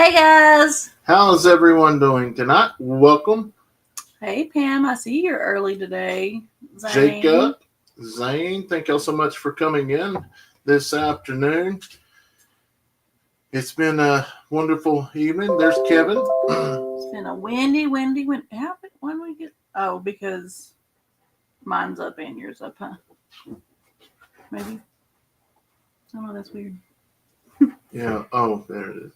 Hey guys. How's everyone doing tonight? Welcome. Hey Pam, I see you're early today. Zane. Jacob, Zane, thank y'all so much for coming in this afternoon. It's been a wonderful evening. There's Kevin. It's been a windy. When we get? Oh, because mine's up and yours up, huh? Maybe. Oh, that's weird. Yeah. Oh, there it is.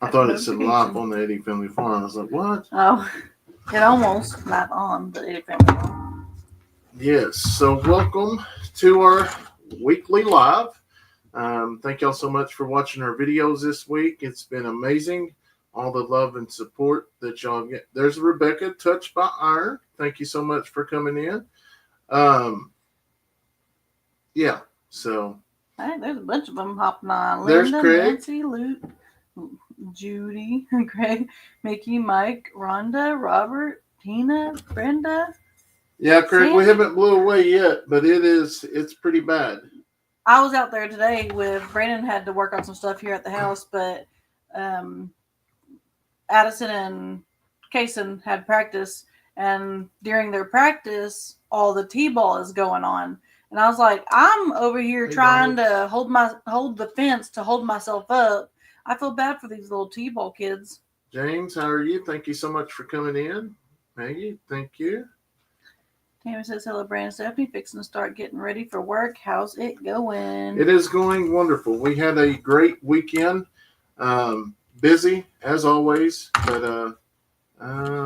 I thought it said live on the Eddy Family Farm. I was like, what? Oh, it almost live on the Eddy Family Farm. Yes. So welcome to our weekly live. Thank y'all so much for watching our videos this week. It's been amazing. All the love and support that y'all get. There's Rebecca, Touched by Iron. Thank you so much for coming in. Yeah. So. Hey, there's a bunch of them hopping on. There's Linda, Craig. Nancy, Luke, Judy, Craig, Mickey, Mike, Rhonda, Robert, Tina, Brenda. Yeah, Craig, Sandy. We haven't blew away yet, but it's pretty bad. I was out there today with Brandon, had to work on some stuff here at the house, but Addison and Kayson had practice, and during their practice, all the T-ball is going on. And I was like, I'm over here trying to hold the fence to hold myself up. I feel bad for these little T-ball kids. James, how are you? Thank you so much for coming in. Maggie, thank you. Tammy says, hello, Brandon, Stephanie, fixing to start getting ready for work. How's it going? It is going wonderful. We had a great weekend. Busy, as always. But,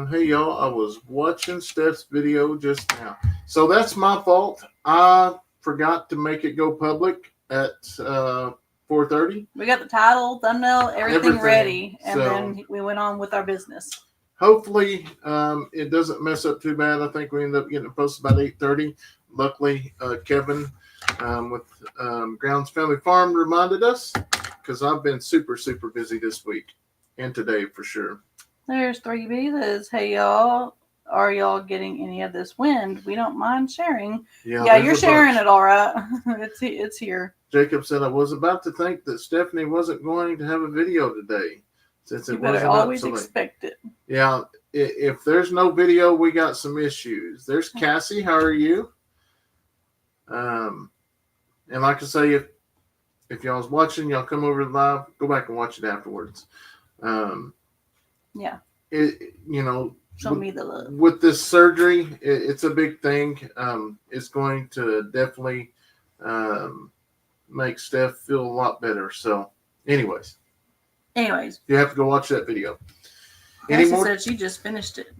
hey, y'all, I was watching Steph's video just now. So that's my fault. I forgot to make it go public at 4:30. We got the title, thumbnail, everything ready, and then we went on with our business. Hopefully, it doesn't mess up too bad. I think we ended up getting it posted about 8:30. Luckily, Kevin with Grounds Family Farm reminded us, because I've been super, super busy this week and today for sure. There's 3B that says, hey, y'all. Are y'all getting any of this wind? We don't mind sharing. Yeah, you're sharing it all right. It's here. Jacob said, I was about to think that Stephanie wasn't going to have a video today. Since it wasn't always expect it. Yeah, if there's no video, we got some issues. There's Cassie. How are you? And like I say, if y'all's watching, y'all come over live, go back and watch it afterwards. Yeah. Show me the love. With this surgery, it's a big thing. It's going to definitely make Steph feel a lot better. So, anyways, you have to go watch that video. She said she just finished it.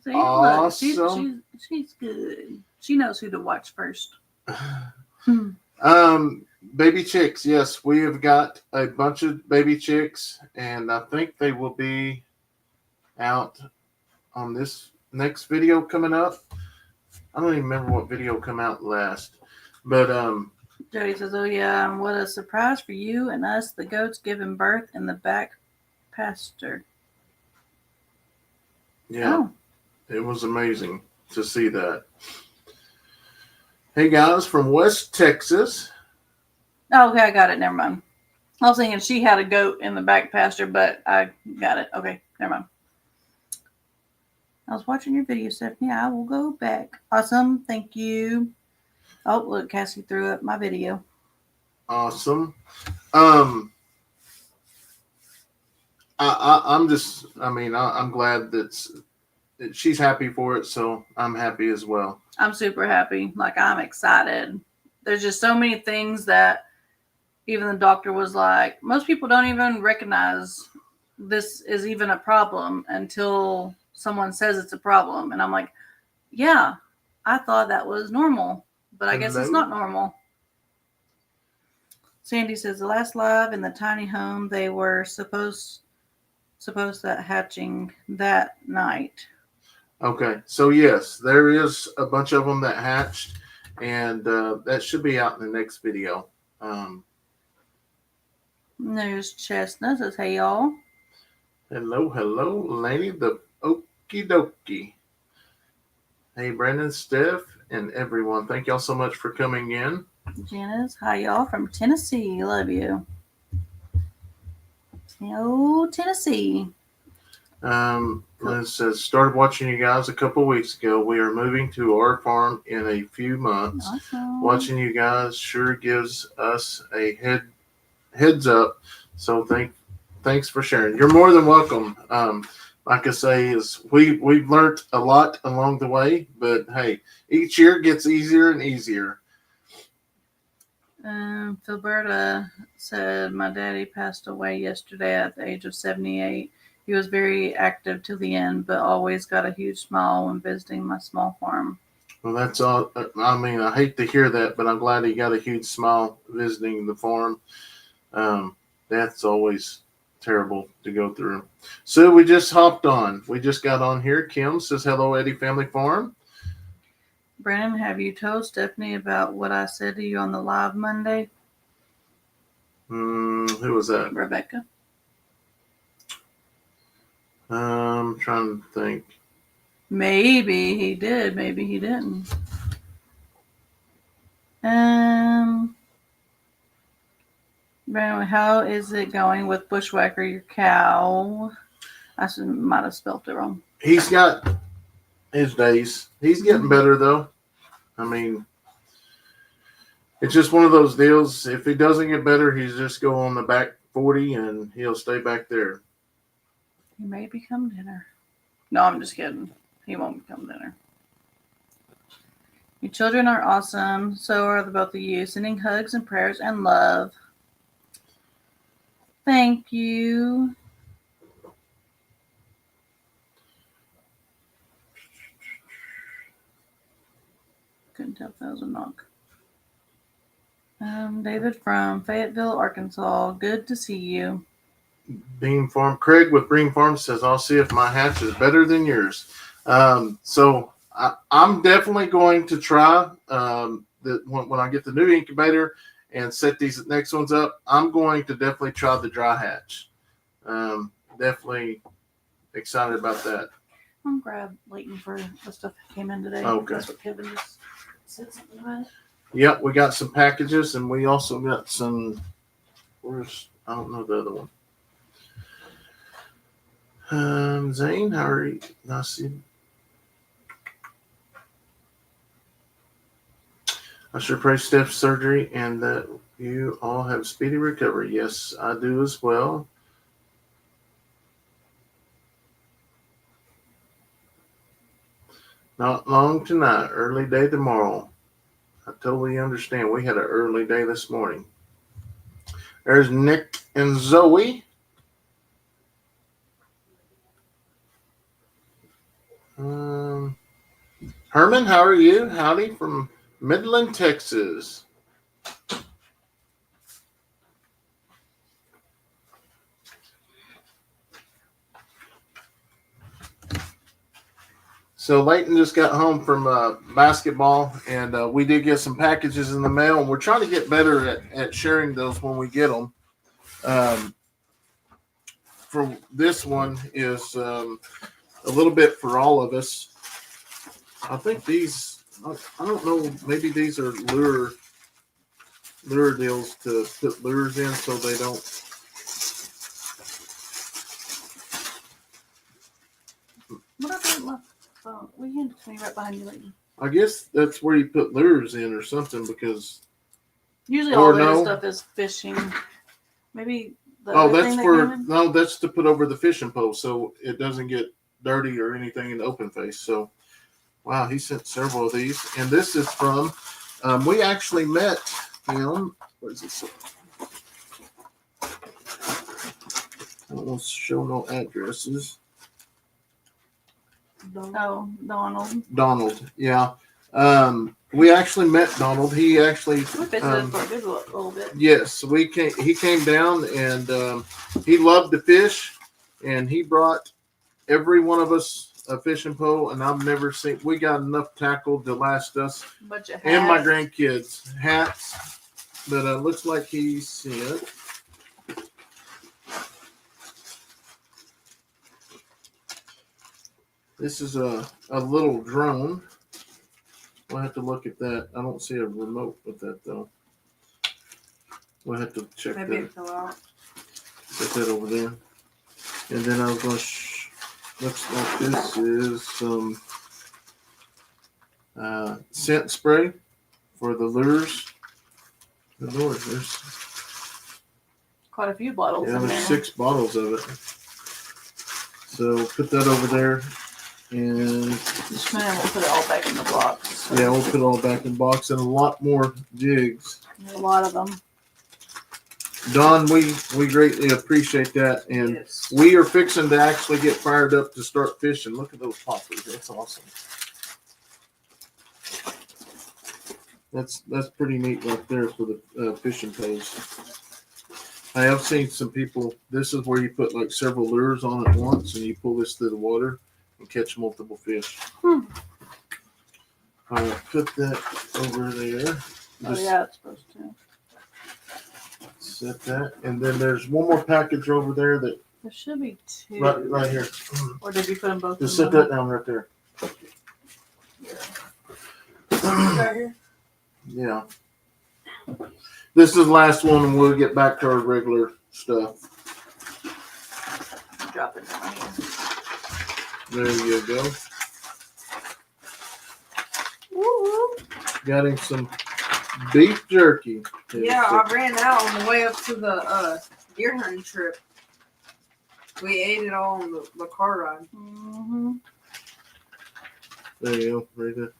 See, awesome. Look, she's good. She knows who to watch first. Baby chicks. Yes, we have got a bunch of baby chicks, and I think they will be out on this next video coming up. I don't even remember what video come out last, but Jody says, oh yeah, what a surprise for you and us, the goats giving birth in the back pasture. Yeah. It was amazing to see that. Hey guys from West Texas. Oh, okay, I got it, never mind. I was thinking she had a goat in the back pasture, but I got it. Okay, never mind. I was watching your video, Stephanie. I will go back. Awesome. Thank you. Oh, look, Cassie threw up my video. Awesome. I'm glad that she's happy for it, so I'm happy as well. I'm super happy. Like, I'm excited. There's just so many things that even the doctor was like, most people don't even recognize this is even a problem until someone says it's a problem. And I'm like, yeah, I thought that was normal, but I guess it's not normal. Sandy says the last live in the tiny home, they were supposed that hatching that night. Okay, so yes, there is a bunch of them that hatched, and that should be out in the next video. There's Chestnut says, hey y'all. Hello, Laney the okie dokie. Hey, Brandon, Steph, and everyone. Thank y'all so much for coming in. Janice, hi y'all from Tennessee. Love you. Oh, Tennessee. It says, started watching you guys a couple weeks ago. We are moving to our farm in a few months. Awesome. Watching you guys sure gives us a heads up. So thanks for sharing. You're more than welcome. Like I say, is we've learned a lot along the way, but hey, each year gets easier and easier. Philberta said, my daddy passed away yesterday at the age of 78. He was very active till the end, but always got a huge smile when visiting my small farm. Well, that's all. I mean, I hate to hear that, but I'm glad he got a huge smile visiting the farm. That's always terrible to go through. So we just hopped on. We just got on here. Kim says, hello, Eddy Family Farm. Brandon, have you told Stephanie about what I said to you on the live Monday? Who was that? Rebecca. I'm trying to think. Maybe he did. Maybe he didn't. Brandon, how is it going with Bushwhacker, your cow? I might have spelled it wrong. He's got his days. He's getting better, though. I mean, it's just one of those deals. If he doesn't get better, he's just go on the back 40 and he'll stay back there. He may become dinner. No, I'm just kidding. He won't become dinner. Your children are awesome. So are the both of you. Sending hugs and prayers and love. Thank you. Couldn't tell if that was a knock. David from Fayetteville, Arkansas. Good to see you. Beam Farm. Craig with Beam Farm says, I'll see if my hatch is better than yours. So I'm definitely going to try when I get the new incubator and set these next ones up. I'm going to definitely try the dry hatch. Definitely excited about that. I'm going to grab Leighton for the stuff that came in today. Okay. That's what Kevin just said something about it. Yep, we got some packages, and we also got some. I don't know the other one. Zane, how are you? Nice. I sure pray Steph's surgery and that you all have speedy recovery. Yes, I do as well. Not long tonight, early day tomorrow. I totally understand. We had an early day this morning. There's Nick and Zoe. Herman, how are you? Howdy from Midland, Texas. So Leighton just got home from basketball, and we did get some packages in the mail, and we're trying to get better at sharing those when we get them. For this one is a little bit for all of us. I think these, I don't know, maybe these are lure deals to put lures in so they don't. What I did left. We handed it to me right behind you, Leighton. I guess that's where you put lures in or something because. Usually all this stuff is fishing. Maybe that's to put over the fishing pole so it doesn't get dirty or anything in the open face. So, wow, he sent several of these, and this is from. We actually met him. What is this? I don't want to show no addresses. Donald, yeah. We actually met Donald. He actually we visited for a good little bit. Yes, he came down and he loved to fish, and he brought every one of us a fishing pole, and I've never seen. We got enough tackle to last us and my grandkids hats, but looks like he sent. This is a little drone. We'll have to look at that. I don't see a remote with that, though. We'll have to check that. Maybe it fell out. Put that over there. And then I was going to looks like this is some scent spray for the lures. Good Lord, there's quite a few bottles in there's there. 6 bottles of it. So put that over there. And Just a minute, we'll put it all back in the box. yeah, we'll put it all back in the box and a lot more jigs. A lot of them. Don, we greatly appreciate that, and Yes. we are fixing to actually get fired up to start fishing. Look at those poppers. That's awesome. That's pretty neat right there for the fishing pose. I have seen some people. This is where you put like several lures on at once, and you pull this through the water and catch multiple fish. All right, put that over there. Oh yeah, it's supposed to. Set that, and then there's one more package over there that There should be 2. right here. Or did you put them both Just in set one? that down right there. Right here. Yeah. This is the last one, and we'll get back to our regular stuff. Drop it down here. There you go. Woo! Got him some beef jerky. Yeah, I ran out on the way up to the deer hunting trip. We ate it all on the car ride. Mm-hmm. There you go, right there.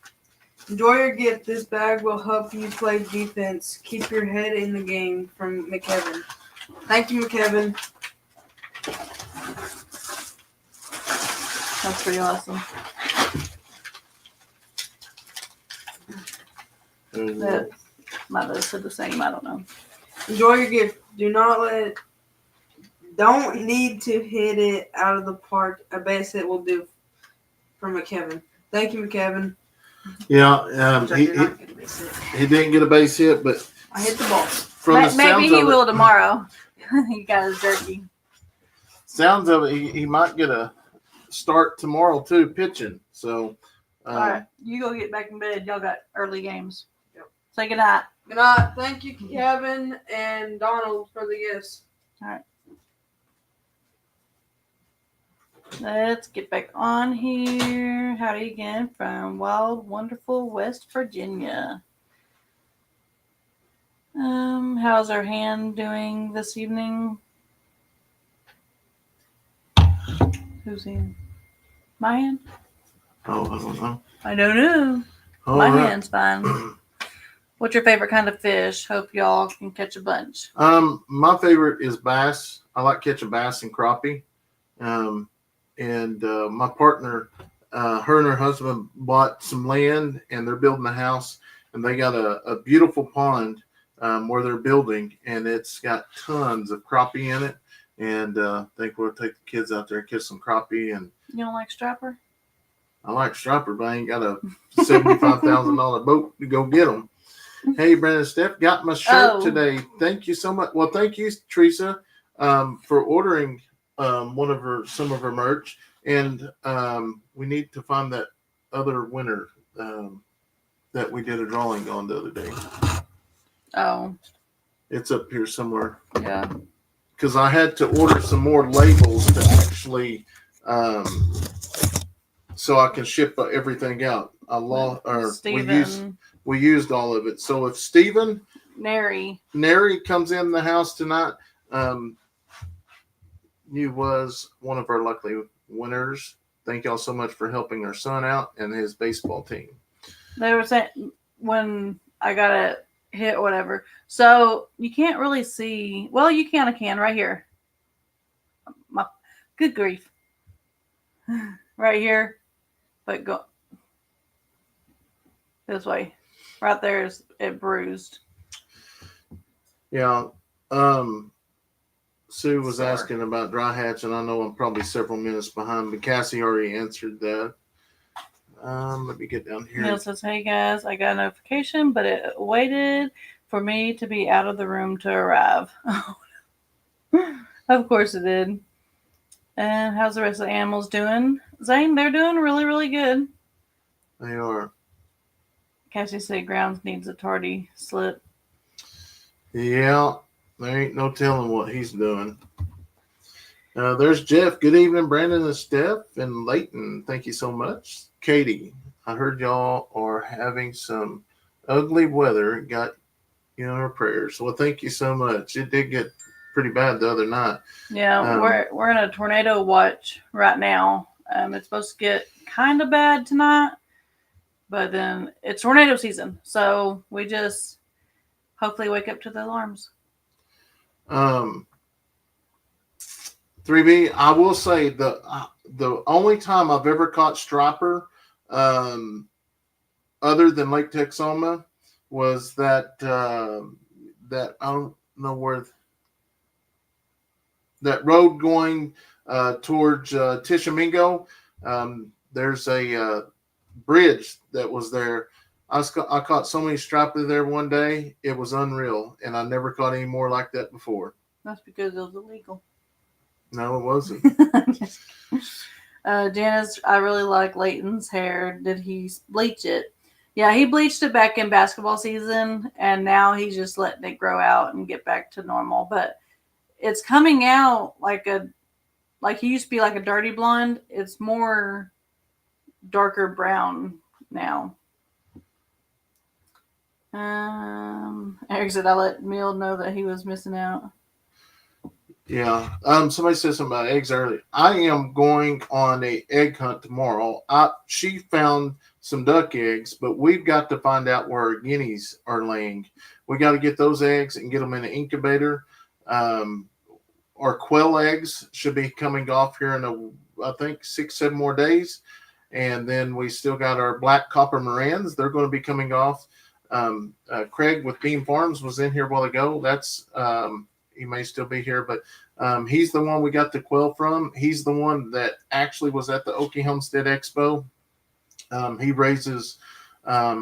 Enjoy your gift. This bag will help you play defense. Keep your head in the game, from McKevin. Thank you, McKevin. That's pretty awesome. There you go. That might have said the same. I don't know. Enjoy your gift. Don't need to hit it out of the park. A base hit will do, from McKevin. Thank you, McKevin. Yeah, Which I he did not get a base hit. didn't get a base hit, but I hit the ball. from the Maybe sounds he of will it, tomorrow. He got his jerky. sounds of it, he might get a start tomorrow too, pitching. So, All right, you go get back in bed. Y'all got early games. Yep. Say good night. Good night. Thank you, Kevin and Donald, for the gifts. Let's get back on here. Howdy again from wild, wonderful West Virginia. How's our hand doing this evening? Who's in? My hand? oh, I don't know. I don't know. All My right. hand's fine. What's your favorite kind of fish? Hope y'all can catch a bunch. My favorite is bass. I like catching bass and crappie. And my partner, her and her husband bought some land, and they're building a house, and they got a beautiful pond where they're building, and it's got tons of crappie in it. And I think we'll take the kids out there and catch some crappie. And You don't like strapper? I like striper, but I ain't got a $75,000 boat to go get them. Hey, Brandon, Steph, got my shirt today. Thank you so much. Well, thank you, Teresa, for ordering some of her merch, and we need to find that other winner that we did a drawing on the other day. Oh, It's up here somewhere yeah. because I had to order some more labels to actually so I can ship everything out. Stephen We used all of it. So if Stephen Nary. comes in the house tonight, you was one of our lucky winners. Thank y'all so much for helping our son out and his baseball team. They were saying when I got a hit or whatever. So you can't really see. Well, you kind of can right here. Good grief. Right here. But go this way. Right there is it bruised. Yeah. Sue was Sorry. asking about dry hatch, and I know I'm probably several minutes behind, but Cassie already answered that. Let me get down here. Neil says, hey guys, I got a notification, but it waited for me to be out of the room to arrive. Of course it did. And how's the rest of the animals doing? Zane, they're doing really, really good. They are. Cassie said Grounds needs a tardy slip. Yeah. There ain't no telling what he's doing. There's Jeff. Good evening, Brandon and Steph and Leighton. Thank you so much. Katie, I heard y'all are having some ugly weather. Got you know our prayers. Well, thank you so much. It did get pretty bad the other night. Yeah, we're in a tornado watch right now. It's supposed to get kind of bad tonight, but then it's tornado season, so we just hopefully wake up to the alarms. 3B, I will say the only time I've ever caught striper, other than Lake Texoma, was that that I don't know where that road going towards Tishomingo. There's a bridge that was there. I caught so many striper there one day. It was unreal, and I never caught any more like that before. That's because it was illegal. No, it wasn't. Janice, I really like Leighton's hair. Did he bleach it? Yeah, he bleached it back in basketball season, and now he's just letting it grow out and get back to normal. But it's coming out like he used to be like a dirty blonde. It's more darker brown now. Eric said I let Mill know that he was missing out. Yeah. Somebody said something about eggs earlier. I am going on a egg hunt tomorrow. She found some duck eggs, but we've got to find out where our guineas are laying. We got to get those eggs and get them in an incubator. Our quail eggs should be coming off here in I think 6-7 more days, and then we still got our black copper morans. They're going to be coming off. Craig with Beam Farms was in here a while ago. That's he may still be here, but he's the one we got the quail from. He's the one that actually was at the Okie Homestead Expo. He raises a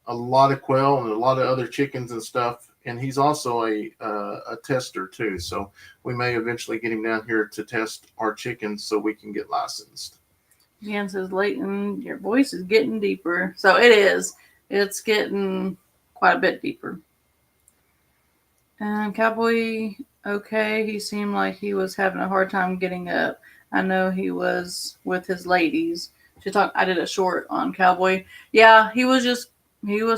lot of quail and a lot of other chickens and stuff, and he's also a tester too. So we may eventually get him down here to test our chickens so we can get licensed. Jan says, Leighton, your voice is getting deeper. So it is. It's getting quite a bit deeper. And Cowboy, okay, he seemed like he was having a hard time getting up. I know he was with his ladies. I did a short on Cowboy. Yeah, he was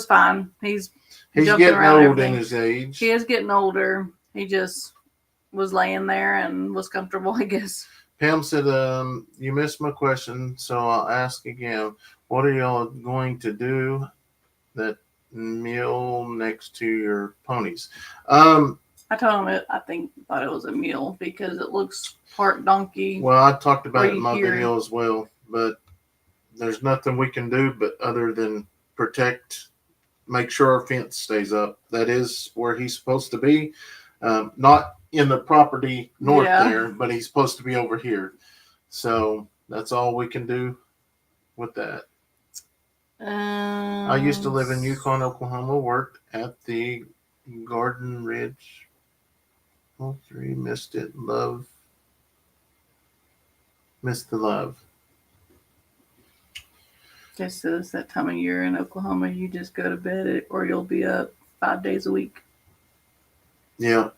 fine. He's getting old in his age. He is getting older. He just was laying there and was comfortable, I guess. Pam said, you missed my question, so I'll ask again. What are y'all going to do that meal next to your ponies? I told him thought it was a mule because it looks part donkey. Well, I talked about it in my video as well, but there's nothing we can do but other than protect, make sure our fence stays up. That is where he's supposed to be. Not in the property north there, but he's supposed to be over here. So that's all we can do with that. I used to live in Yukon, Oklahoma, worked at the Garden Ridge. Oh, 3, missed it. Missed the love. Guess it's that time of year in Oklahoma, you just go to bed or you'll be up 5 days a week. Yeah.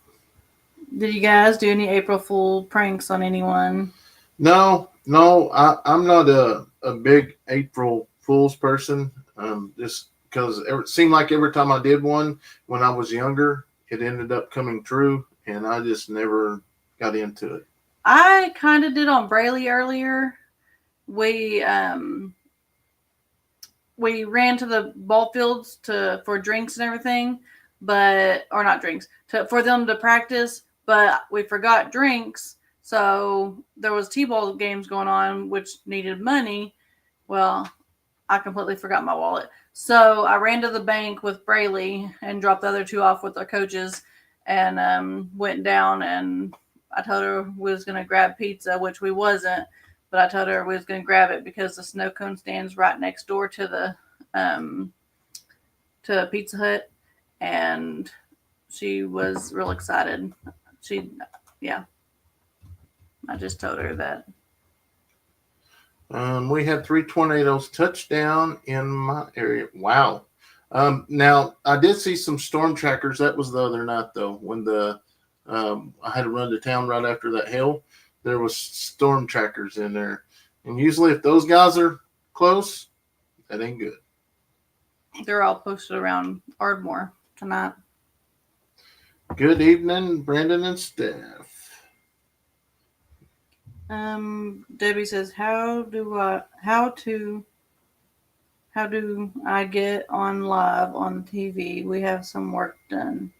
Did you guys do any April Fool pranks on anyone? No, I'm not a big April Fool's person. Just because it seemed like every time I did one when I was younger, it ended up coming true, and I just never got into it. I kind of did on Braylee earlier. We ran to the ball fields for drinks and everything, or not drinks, for them to practice, but we forgot drinks. So there was T-ball games going on, which needed money. Well, I completely forgot my wallet. So I ran to the bank with Braylee and dropped the other 2 off with our coaches and went down, and I told her we was going to grab pizza, which we wasn't, but I told her we was going to grab it because the snow cone stands right next door to the Pizza Hut, and she was real excited. I just told her that. We had 3 tornadoes touchdown in my area. Wow. Now I did see some storm trackers. That was the other night though, when I had to run to town right after that hail. there was storm trackers in there. And usually if those guys are close, that ain't good. They're all posted around Ardmore tonight. Good evening, Brandon and Steph. Debbie says, how do I get on live on TV? We have some work done.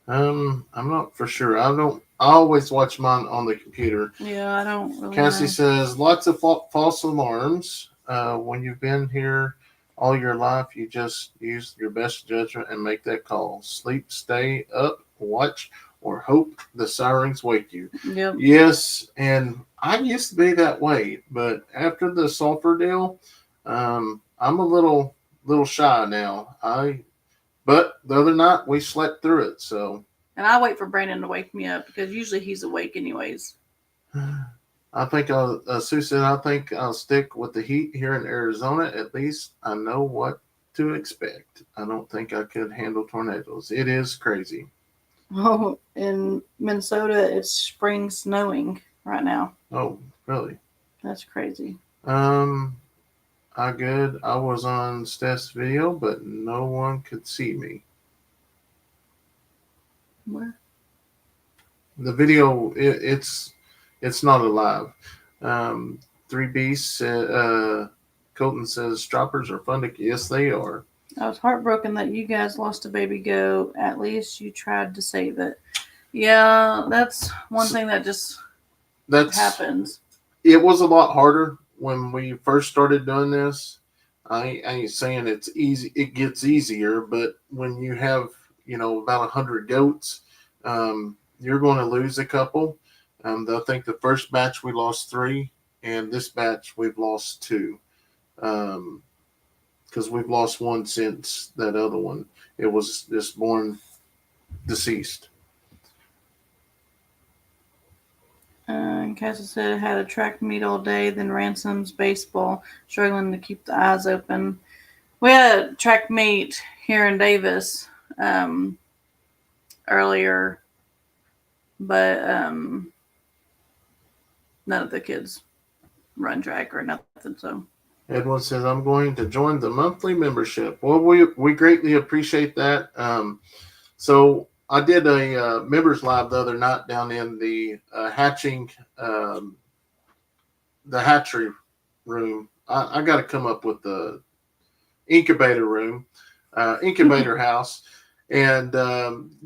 I'm not for sure. I always watch mine on the computer. Yeah, I don't really Cassie know. says, lots of false alarms. When you've been here all your life, you just use your best judgment and make that call. Sleep, stay up, watch, or hope the sirens wake you. Yep. Yes, and I used to be that way, but after the sulfur deal, I'm a little shy now. But the other night we slept through it, so. And I wait for Brandon to wake me up because usually he's awake anyways. I think Sue said, I think I'll stick with the heat here in Arizona. At least I know what to expect. I don't think I could handle tornadoes. It is crazy. Oh, in Minnesota, it's spring snowing right now. Oh, really? That's crazy. I was on Steph's video, but no one could see me. Where? The video, it's not alive. 3 Beasts, Colton says, stroppers are fun to, yes, they are. I was heartbroken that you guys lost a baby goat. At least you tried to save it. Yeah, that's one thing that just happens. It was a lot harder when we first started doing this. I ain't saying it's easy. It gets easier, but when you have, about 100 goats, you're going to lose a couple. I think the first batch we lost 3, and this batch we've lost 2. Because we've lost 1 since that other one. It was just born deceased. Cassie said, had a track meet all day, then Ransom's baseball, struggling to keep the eyes open. We had a track meet here in Davis earlier, but none of the kids run track or nothing, so. Edwin says, I'm going to join the monthly membership. Well, we greatly appreciate that. So I did a members live the other night down in the hatchery room. I got to come up with the incubator room, incubator house, and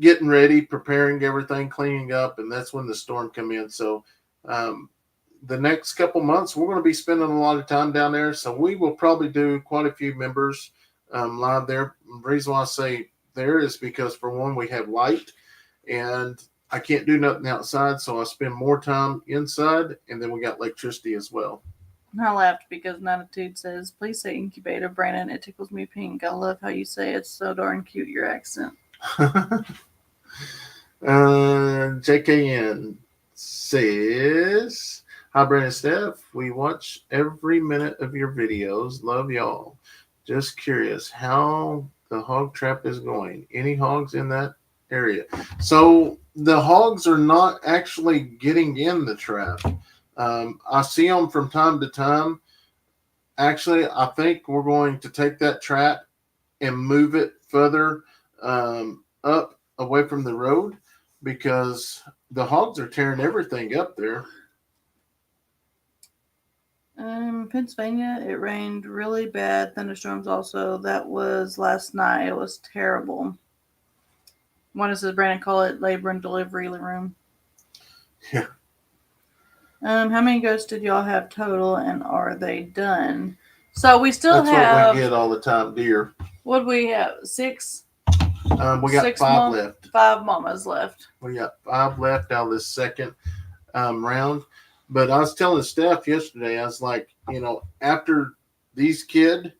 getting ready, preparing everything, cleaning up, and that's when the storm come in. So the next couple months, we're going to be spending a lot of time down there. So we will probably do quite a few members live there. The reason why I say there is because, for one, we have light, and I can't do nothing outside, so I spend more time inside, and then we got electricity as well. I laughed because Natitude says, please say incubator, Brandon. It tickles me pink. I love how you say it. It's so darn cute, your accent. JKN says, hi, Brandon Steph. We watch every minute of your videos. Love y'all. Just curious how the hog trap is going. Any hogs in that area? So the hogs are not actually getting in the trap. I see them from time to time. Actually, I think we're going to take that trap and move it further up away from the road because the hogs are tearing everything up there. Pennsylvania, it rained really bad. Thunderstorms also. That was last night. It was terrible. One says Brandon call it labor and delivery room. Yeah. How many goats did y'all have total, and are they done? So we still That's have. what we get all the time, deer. What do we have? 6. We got 5 left. 5 mamas left. We got 5 left out of this second round. But I was telling Steph yesterday, I was like, after these kid,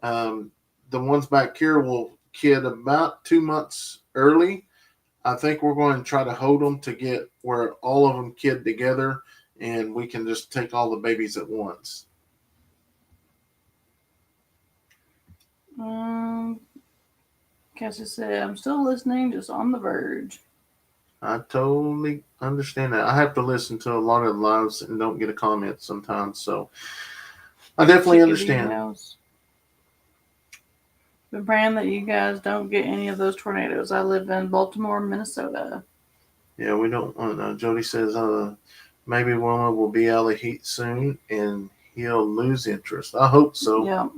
the ones back here will kid about 2 months early. I think we're going to try to hold them to get where all of them kid together, and we can just take all the babies at once. Cassie said, I'm still listening, just on the verge. I totally understand that. I have to listen to a lot of lives and don't get a comment sometimes, so I definitely Chickadee understand. house. Been praying that you guys don't get any of those tornadoes. I live in Baltimore, Minnesota. Yeah, we don't want to. Jody says, maybe Wilma will be out of the heat soon and he'll lose interest. I hope so. Yep.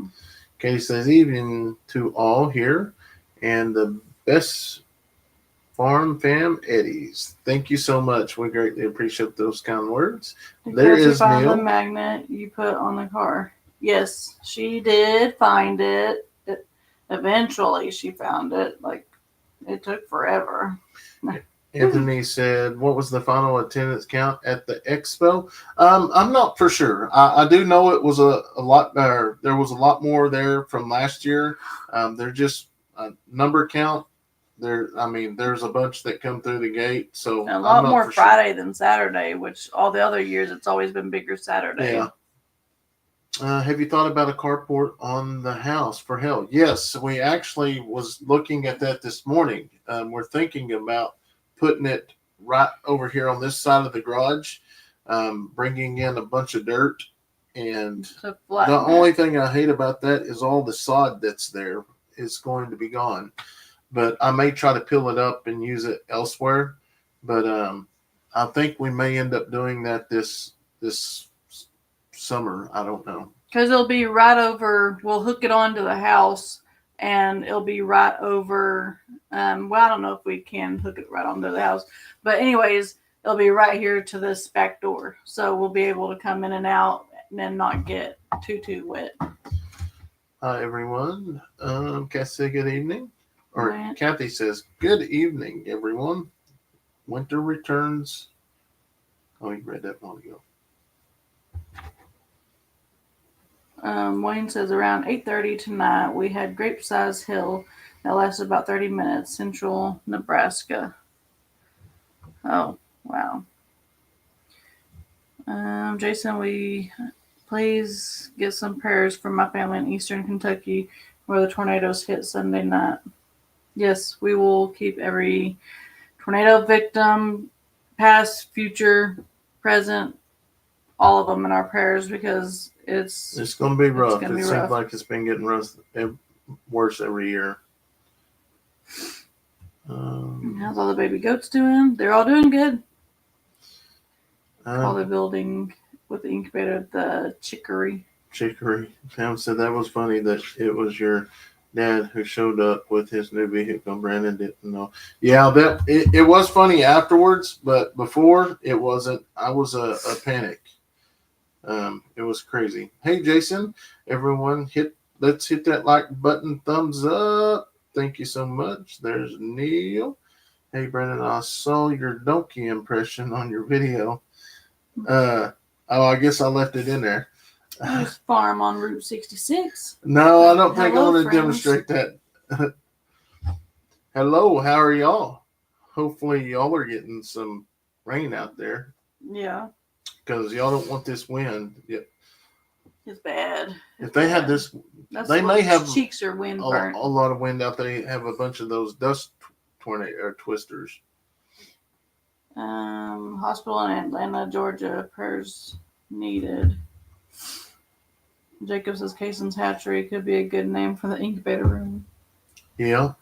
Katie says, evening to all here and the best farm fam Eddies. Thank you so much. We greatly appreciate those kind words. There Because you is found the Neil. magnet you put on the car. Yes, she did find it. Eventually, she found it. Like, it took forever. Anthony said, what was the final attendance count at the expo? I'm not for sure. I do know it was a lot better. There was a lot more there from last year. They're just a number count. There's a bunch that come through the gate. So And a I'm lot not more for Friday than Saturday, which all the other years it's always been bigger Saturday. Yeah. Have you thought about a carport on the house for hell? Yes, we actually was looking at that this morning. We're thinking about putting it right over here on this side of the garage, bringing in a bunch of dirt. And To the flatten only it. thing I hate about that is all the sod that's there is going to be gone. But I may try to peel it up and use it elsewhere. But I think we may end up doing that this summer. I don't know. Because it'll be right over, we'll hook it onto the house and it'll be right over, well, I don't know if we can hook it right onto the house. But anyways, it'll be right here to this back door. So we'll be able to come in and out and then not get too wet. Hi, everyone. Kathy said good evening. Or Right. Kathy says, good evening, everyone. Winter returns. Oh, you read that a while ago. Wayne says around 8:30 tonight we had grape size hill that lasted about 30 minutes, central Nebraska. Oh, wow. Jason, we please get some prayers for my family in eastern Kentucky where the tornadoes hit Sunday night. Yes, we will keep every tornado victim, past, future, present, all of them in our prayers because It's going to be rough. gonna be It seems rough. like it's been getting worse every year. How's all the baby goats doing? They're all doing good. All the building with the incubator, the chicory. Pam said that was funny that it was your dad who showed up with his new vehicle. Brandon didn't know. Yeah, it was funny afterwards, but before it wasn't. I was a panic. It was crazy. Hey, Jason, everyone, let's hit that like button, thumbs up. Thank you so much. There's Neil. Hey, Brandon, I saw your donkey impression on your video. I guess I left it in there. There's farm on Route 66. No, I don't think I Hello, want to friends. demonstrate that. Hello, how are y'all? Hopefully, y'all are getting some rain out there Yeah, because y'all don't want this wind. Yeah. it's bad. If they had this, That's they what may have cheeks are wind a burnt. lot of wind out there. They have a bunch of those dust tornado or twisters. Hospital in Atlanta, Georgia. Prayers needed. Jacob says Kayson's hatchery could be a good name for the incubator room. Yeah.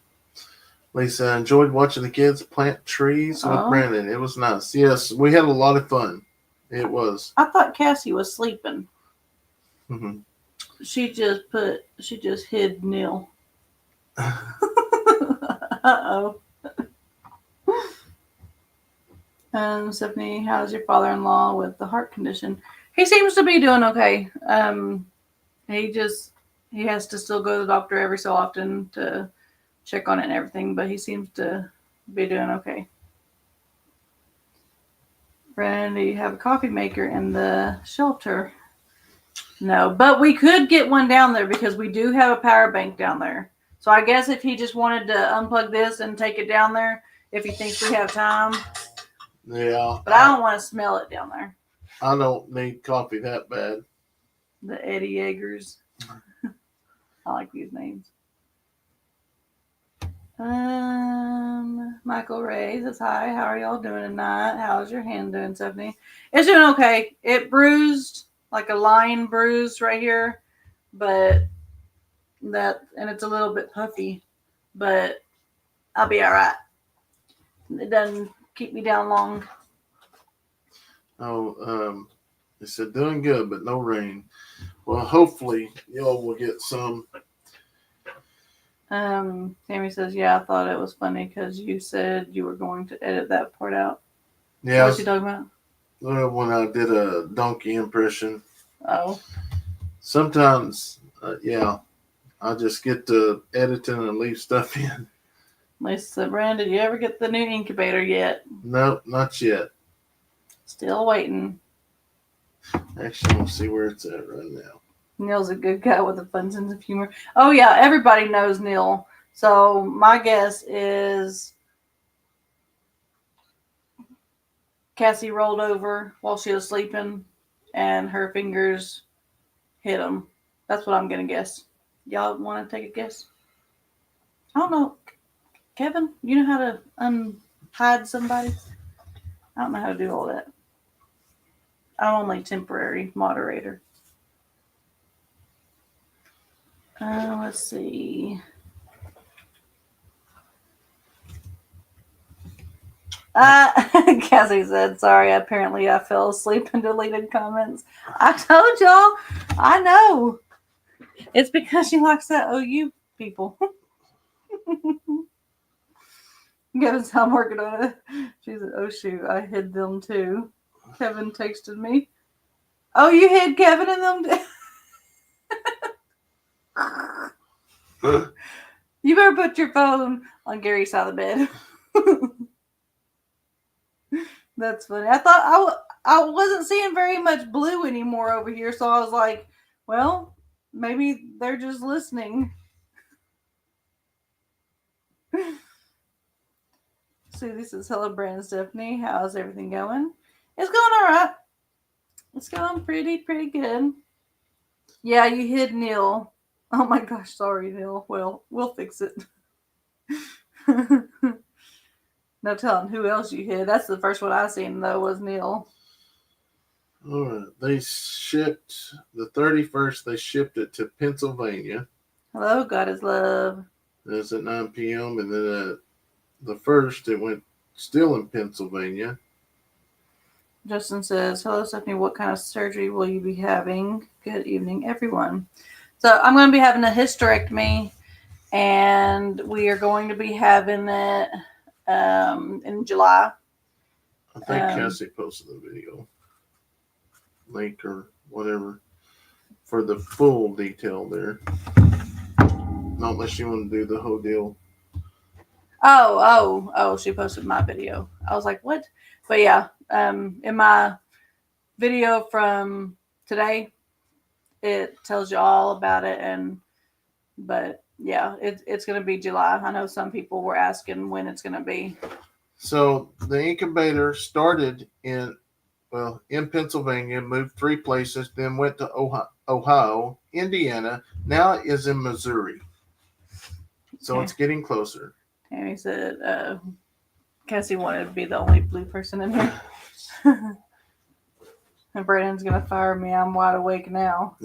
Lisa enjoyed watching the kids plant trees with Brandon. It was nice. Yes, we had a lot of fun. It was. I thought Cassie was sleeping. Mm-hmm. She just hid Neil. Uh-oh. Stephanie, how's your father-in-law with the heart condition? He seems to be doing okay. He has to still go to the doctor every so often to check on it and everything, but he seems to be doing okay. Brandon, do you have a coffee maker in the shelter? No, but we could get one down there because we do have a power bank down there. So I guess if he just wanted to unplug this and take it down there, if he thinks we have time. Yeah. But I don't want to smell it down there. I don't need coffee that bad. The Eddy Eggers. I like these names. Michael Ray says hi. How are y'all doing tonight? How's your hand doing, Stephanie? It's doing okay. It bruised, like a line bruise right here, but and it's a little bit puffy, but I'll be all right. It doesn't keep me down long. Oh, they said doing good, but no rain. Well, hopefully y'all will get some. Tammy says, yeah, I thought it was funny because you said you were going to edit that part out. Yeah. What's he talking about? When I did a donkey impression. Oh. Sometimes, yeah, I just get to editing and leave stuff in. Lisa said, Brandon, did you ever get the new incubator yet? Nope, not yet. Still waiting. Actually, we'll see where it's at right now. Neil's a good guy with a fun sense of humor. Oh, yeah, everybody knows Neil. So my guess is Cassie rolled over while she was sleeping and her fingers hit him. That's what I'm going to guess. Y'all want to take a guess? I don't know. Kevin, you know how to unhide somebody? I don't know how to do all that. I'm only temporary moderator. Let's see. Cassie said, sorry, apparently I fell asleep and deleted comments. I told y'all. I know. It's because she likes that OU people. Kevin's I'm working on it. She said, oh shoot, I hid them too. Kevin texted me. Oh, you hid Kevin and them too? You better put your phone on Gary's side of the bed. That's funny. I thought I wasn't seeing very much blue anymore over here, so I was like, well, maybe they're just listening. Susie says, hello, Brandon, Stephanie. How's everything going? It's going all right. It's going pretty good. Yeah, you hid Neil. Oh my gosh, sorry, Neil. Well, we'll fix it. No telling who else you hid. That's the first one I seen, though, was Neil. All right. They shipped the 31st, they shipped it to Pennsylvania. Hello, God is love. That's at 9 p.m. And then at the 1st, it went still in Pennsylvania. Justin says, hello, Stephanie. What kind of surgery will you be having? Good evening, everyone. So I'm going to be having a hysterectomy, and we are going to be having it in July. I think Cassie posted the video link or whatever for the full detail there. Not unless you want to do the whole deal. Oh, she posted my video. I was like, what? But yeah, in my video from today, it tells you all about it. But yeah, it's going to be July. I know some people were asking when it's going to be. So the incubator started in Pennsylvania, moved 3 places, then went to Ohio, Indiana, now it is in Missouri. So It's getting closer. Tammy said Cassie wanted to be the only blue person in here. And Brandon's going to fire me. I'm wide awake now.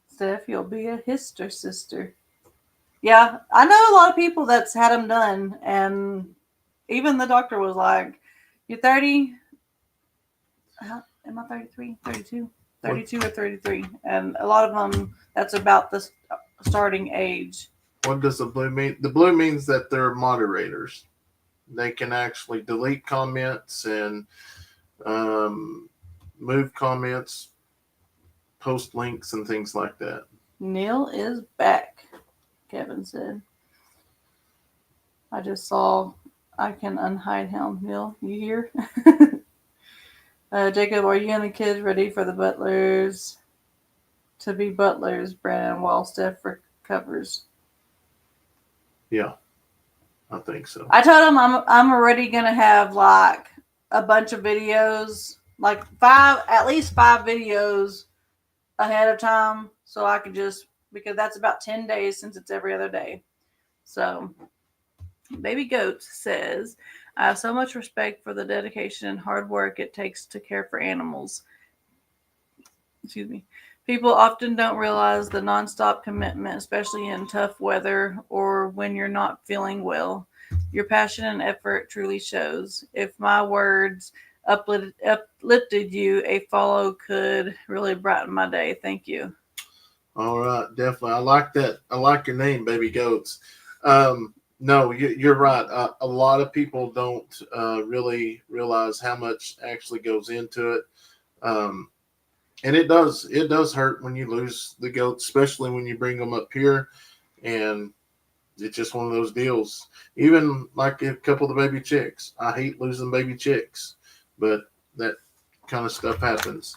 Steph, you'll be a hister sister. Yeah, I know a lot of people that's had them done, and even the doctor was like, you're 30? Am I 33? 32? 32 or 33. And a lot of them, that's about the starting age. What does the blue mean? The blue means that they're moderators. They can actually delete comments and move comments, post links, and things like that. Neil is back, Kevin said. I just saw I can unhide him. Neil, you here? Jacob, are you and the kids ready for the butlers to be butlers, Brandon, while Steph recovers? Yeah, I think so. I told him I'm already gonna have like a bunch of videos, like at least five videos ahead of time, so I could just because that's about 10 days since it's every other day. So, Baby Goat says, I have so much respect for the dedication and hard work it takes to care for animals. Excuse me. People often don't realize the nonstop commitment, especially in tough weather or when you're not feeling well. Your passion and effort truly shows. If my words uplifted you, a follow could really brighten my day. Thank you. All right, definitely. I like that. I like your name, Baby Goats. No, you're right. A lot of people don't really realize how much actually goes into it. And it does hurt when you lose the goats, especially when you bring them up here. And it's just one of those deals. Even like a couple of the baby chicks. I hate losing baby chicks, but that kind of stuff happens.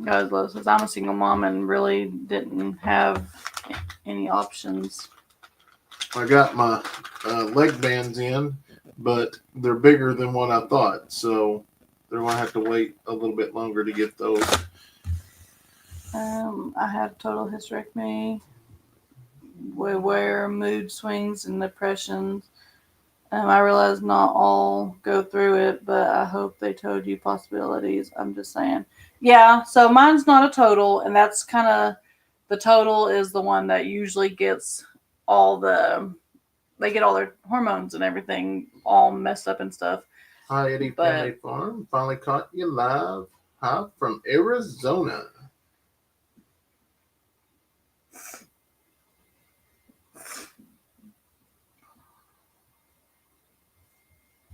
God loves us. I'm a single mom and really didn't have any options. I got my leg bands in, but they're bigger than what I thought. So they're going to have to wait a little bit longer to get those. I had total hysterectomy, where mood swings and depressions. I realize not all go through it, but I hope they told you possibilities. I'm just saying. Yeah, so mine's not a total, and that's kind of the total is the one that usually gets they get all their hormones and everything all messed up and stuff. Hi, Eddy Family Farm. Finally caught you live. Hi, from Arizona.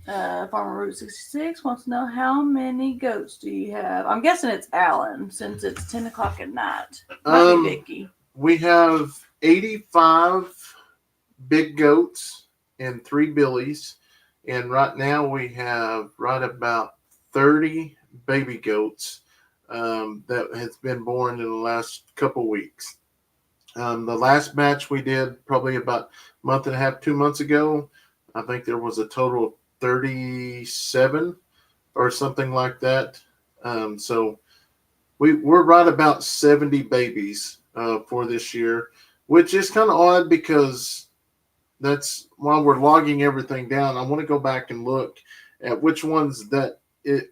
Farmer Route 66 wants to know how many goats do you have? I'm guessing it's Alan since it's 10 o'clock at night. Might be Vicky. We have 85 big goats and 3 billies. And right now we have right about 30 baby goats that has been born in the last couple weeks. The last batch we did probably about a month and a half, 2 months ago. I think there was a total of 37 or something like that. So we're right about 70 babies for this year, which is kind of odd because that's while we're logging everything down. I want to go back and look at which ones that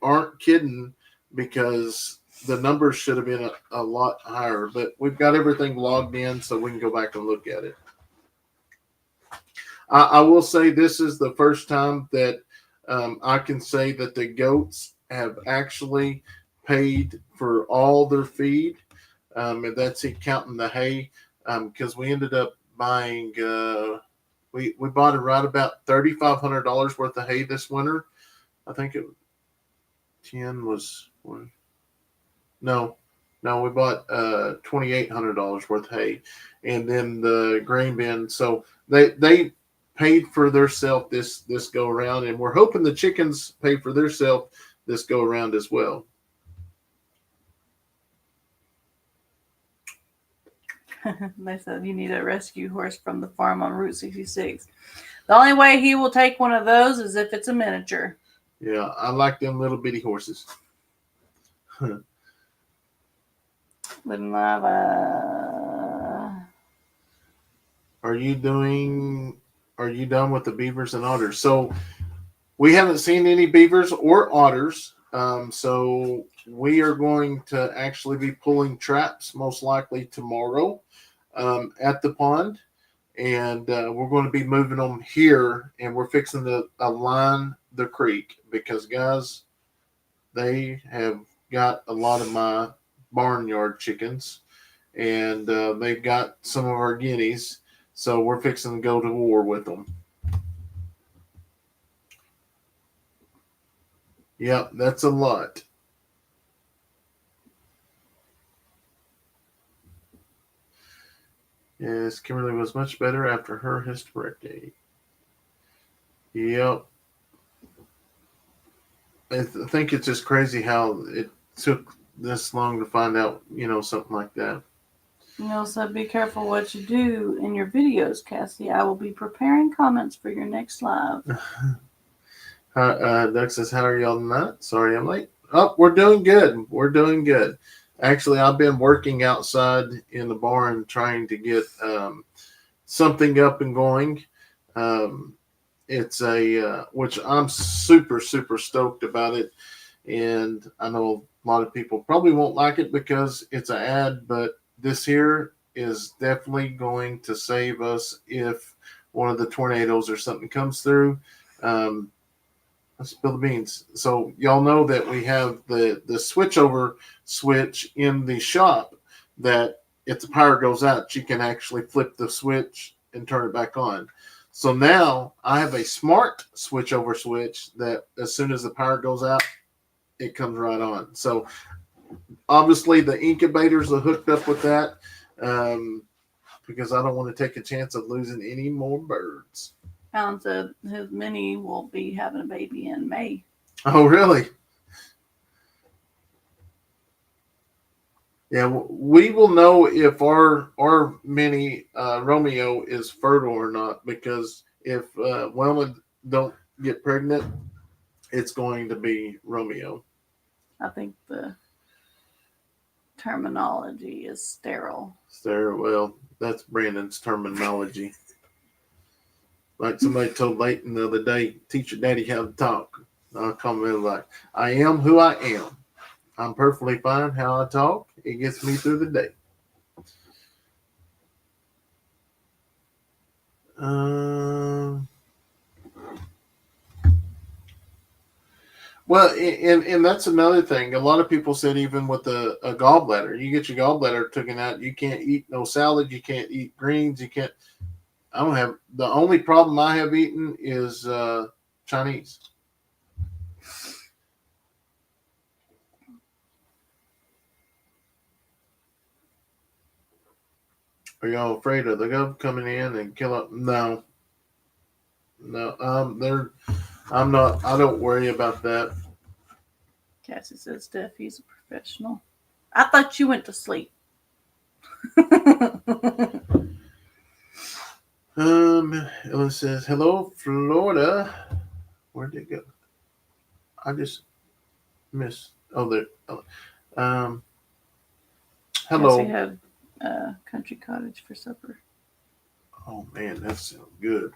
aren't kidding, because the numbers should have been a lot higher, but we've got everything logged in so we can go back and look at it. I will say this is the first time that I can say that the goats have actually paid for all their feed, and that's counting the hay, because we ended up buying we bought it right about $3,500 worth of hay this winter. I think 10 was one. No, we bought $2,800 worth of hay, and then the grain bin. So they paid for their self this go around, and we're hoping the chickens pay for their self this go around as well. They said you need a rescue horse from the farm on Route 66. The only way he will take one of those is if it's a miniature. Yeah, I like them little bitty horses. Living live. Are you done with the beavers and otters? So we haven't seen any beavers or otters. So we are going to actually be pulling traps most likely tomorrow at the pond. And we're going to be moving them here, and we're fixing to align the creek because, guys, they have got a lot of my barnyard chickens, and they've got some of our guineas. So we're fixing to go to war with them. Yep, that's a lot. Yes, Kimberly was much better after her hysterectomy. Yep. I think it's just crazy how it took this long to find out, something like that. So be careful what you do in your videos, Cassie. I will be preparing comments for your next live. Doug says, how are y'all tonight? Sorry I'm late. Oh, we're doing good. We're doing good. Actually, I've been working outside in the barn trying to get something up and going. Um, it's which I'm super, super stoked about it. And I know a lot of people probably won't like it because it's an ad, but this here is definitely going to save us if one of the tornadoes or something comes through. Let's spill the beans. So y'all know that we have the switchover switch in the shop that if the power goes out, you can actually flip the switch and turn it back on. So now I have a smart switchover switch that as soon as the power goes out, it comes right on. So obviously the incubators are hooked up with that because I don't want to take a chance of losing any more birds. Alan said his mini will be having a baby in May. Oh, really? Yeah, we will know if our mini Romeo is fertile or not, because if Wilma don't get pregnant, it's going to be Romeo. I think the terminology is sterile. Sterile. Well, that's Brandon's terminology. Like somebody told Leighton the other day, teach your daddy how to talk. I commented like, I am who I am. I'm perfectly fine how I talk. It gets me through the day. Well, and that's another thing. A lot of people said even with a gallbladder, you get your gallbladder taken out, you can't eat no salad, you can't eat greens, you can't. I don't have the only problem I have eaten is Chinese. Are y'all afraid of the gov coming in and kill up? No. I'm not. I don't worry about that. Cassie says, Steph, he's a professional. I thought you went to sleep. Ellen says, hello, Florida. Where'd it go? I just missed. Oh, there. Hello. Cassie had country cottage for supper. Oh, man, that sounds good.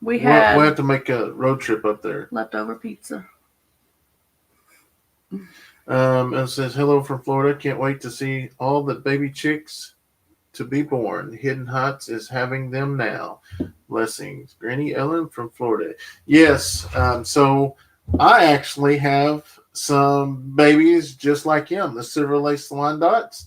We'll have to make a road trip up there. Leftover pizza. It says, hello from Florida. Can't wait to see all the baby chicks to be born. Hidden Heights is having them now. Blessings. Granny Ellen from Florida. Yes. So I actually have some babies just like him, the Silver Lace Wyandottes.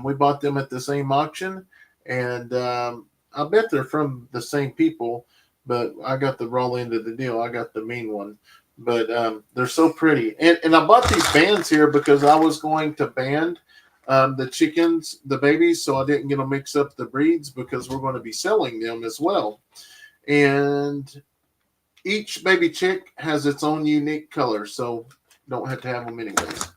We bought them at the same auction, and I bet they're from the same people, but I got the raw end of the deal. I got the mean one. But they're so pretty. And I bought these bands here because I was going to band the chickens, the babies, so I didn't get to mix up the breeds because we're going to be selling them as well. And each baby chick has its own unique color, so don't have to have them anyways.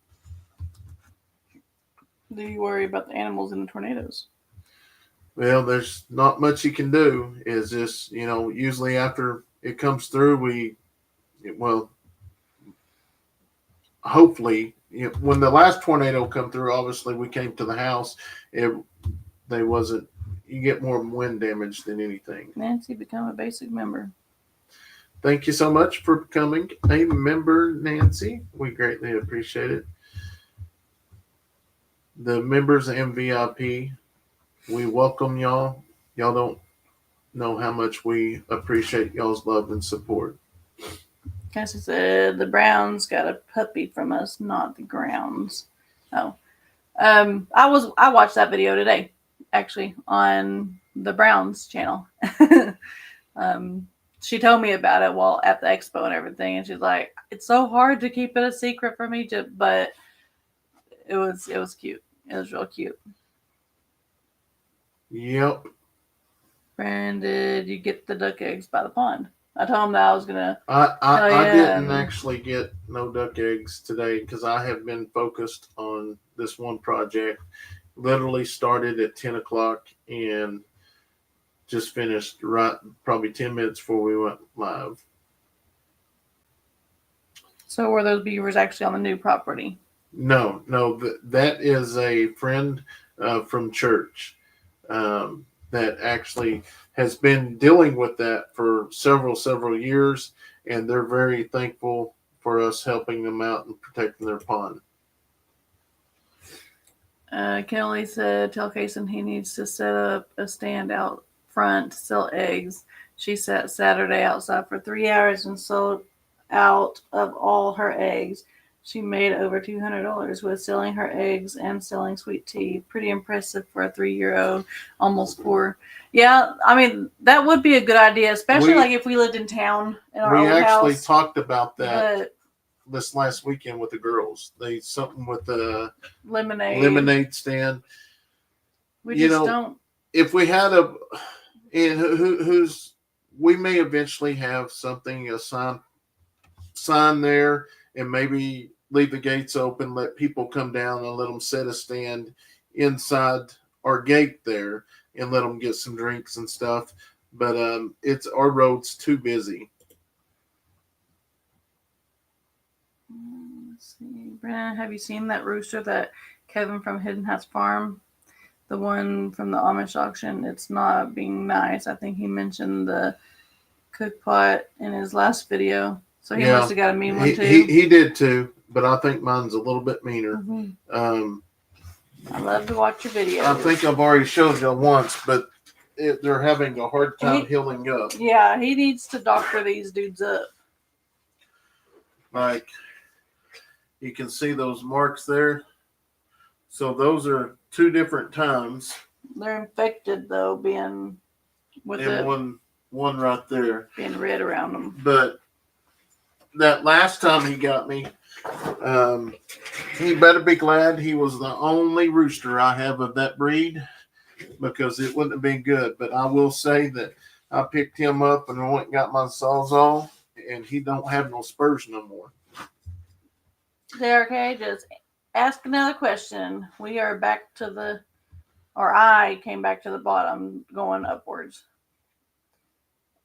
Do you worry about the animals in the tornadoes? Well, there's not much you can do. Is just, usually after it comes through, hopefully, when the last tornado come through, obviously we came to the house. You get more wind damage than anything. Nancy, become a basic member. Thank you so much for becoming a member, Nancy. We greatly appreciate it. The members and VIP, we welcome y'all. Y'all don't know how much we appreciate y'all's love and support. Cassie said the Browns got a puppy from us, not the Grounds. Oh, I watched that video today, actually, on the Browns channel. She told me about it while at the expo and everything, and she's like, "It's so hard to keep it a secret from Egypt, but it was cute. It was real cute." Yep. Brandon, did you get the duck eggs by the pond? I told him that I was gonna. I didn't actually get no duck eggs today because I have been focused on this one project. Literally started at 10 o'clock and just finished probably 10 minutes before we went live. So were those beavers actually on the new property? No, that is a friend from church that actually has been dealing with that for several years, and they're very thankful for us helping them out and protecting their pond. Kelly said, tell Kayson he needs to set up a stand out front to sell eggs. She sat Saturday outside for 3 hours and sold out of all her eggs. She made over $200 with selling her eggs and selling sweet tea. Pretty impressive for a 3-year-old, almost 4. Yeah, I mean, that would be a good idea, especially like if we lived in town in our old house. We actually talked about that But this last weekend with the girls. They something with the lemonade stand. We just don't. If we had we may eventually have something, a sign there, and maybe leave the gates open, let people come down and let them set a stand inside our gate there and let them get some drinks and stuff. But it's our road's too busy. Let's see. Brennan, have you seen that rooster that Kevin from Hidden House Farm? The one from the Amish auction. It's not being nice. I think he mentioned the cook pot in his last video. So he must have got a mean one too. He did too, but I think mine's a little bit meaner. Mm-hmm. I love to watch your videos. I think I've already showed you once, but they're having a hard time healing up. Yeah, he needs to doctor these dudes up. Like, you can see those marks there. So those are 2 different times. They're infected though, being with one right there, being red around them. But that last time he got me, he better be glad he was the only rooster I have of that breed, because it wouldn't have been good. But I will say that I picked him up and went and got my sawzall, and he don't have no spurs no more. Okay, just ask another question. We are back to I came back to the bottom, going upwards.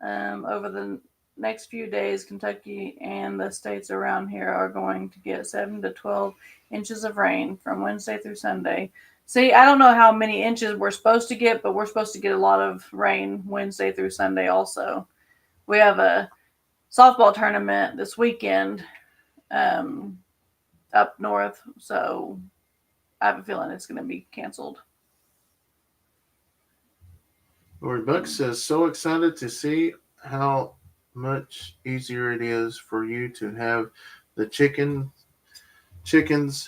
Over the next few days, Kentucky and the states around here are going to get 7 to 12 inches of rain from Wednesday through Sunday. See, I don't know how many inches we're supposed to get, but we're supposed to get a lot of rain Wednesday through Sunday also. We have a softball tournament this weekend up north, so I have a feeling it's going to be canceled. Lori Buck says, so excited to see how much easier it is for you to have the chicken's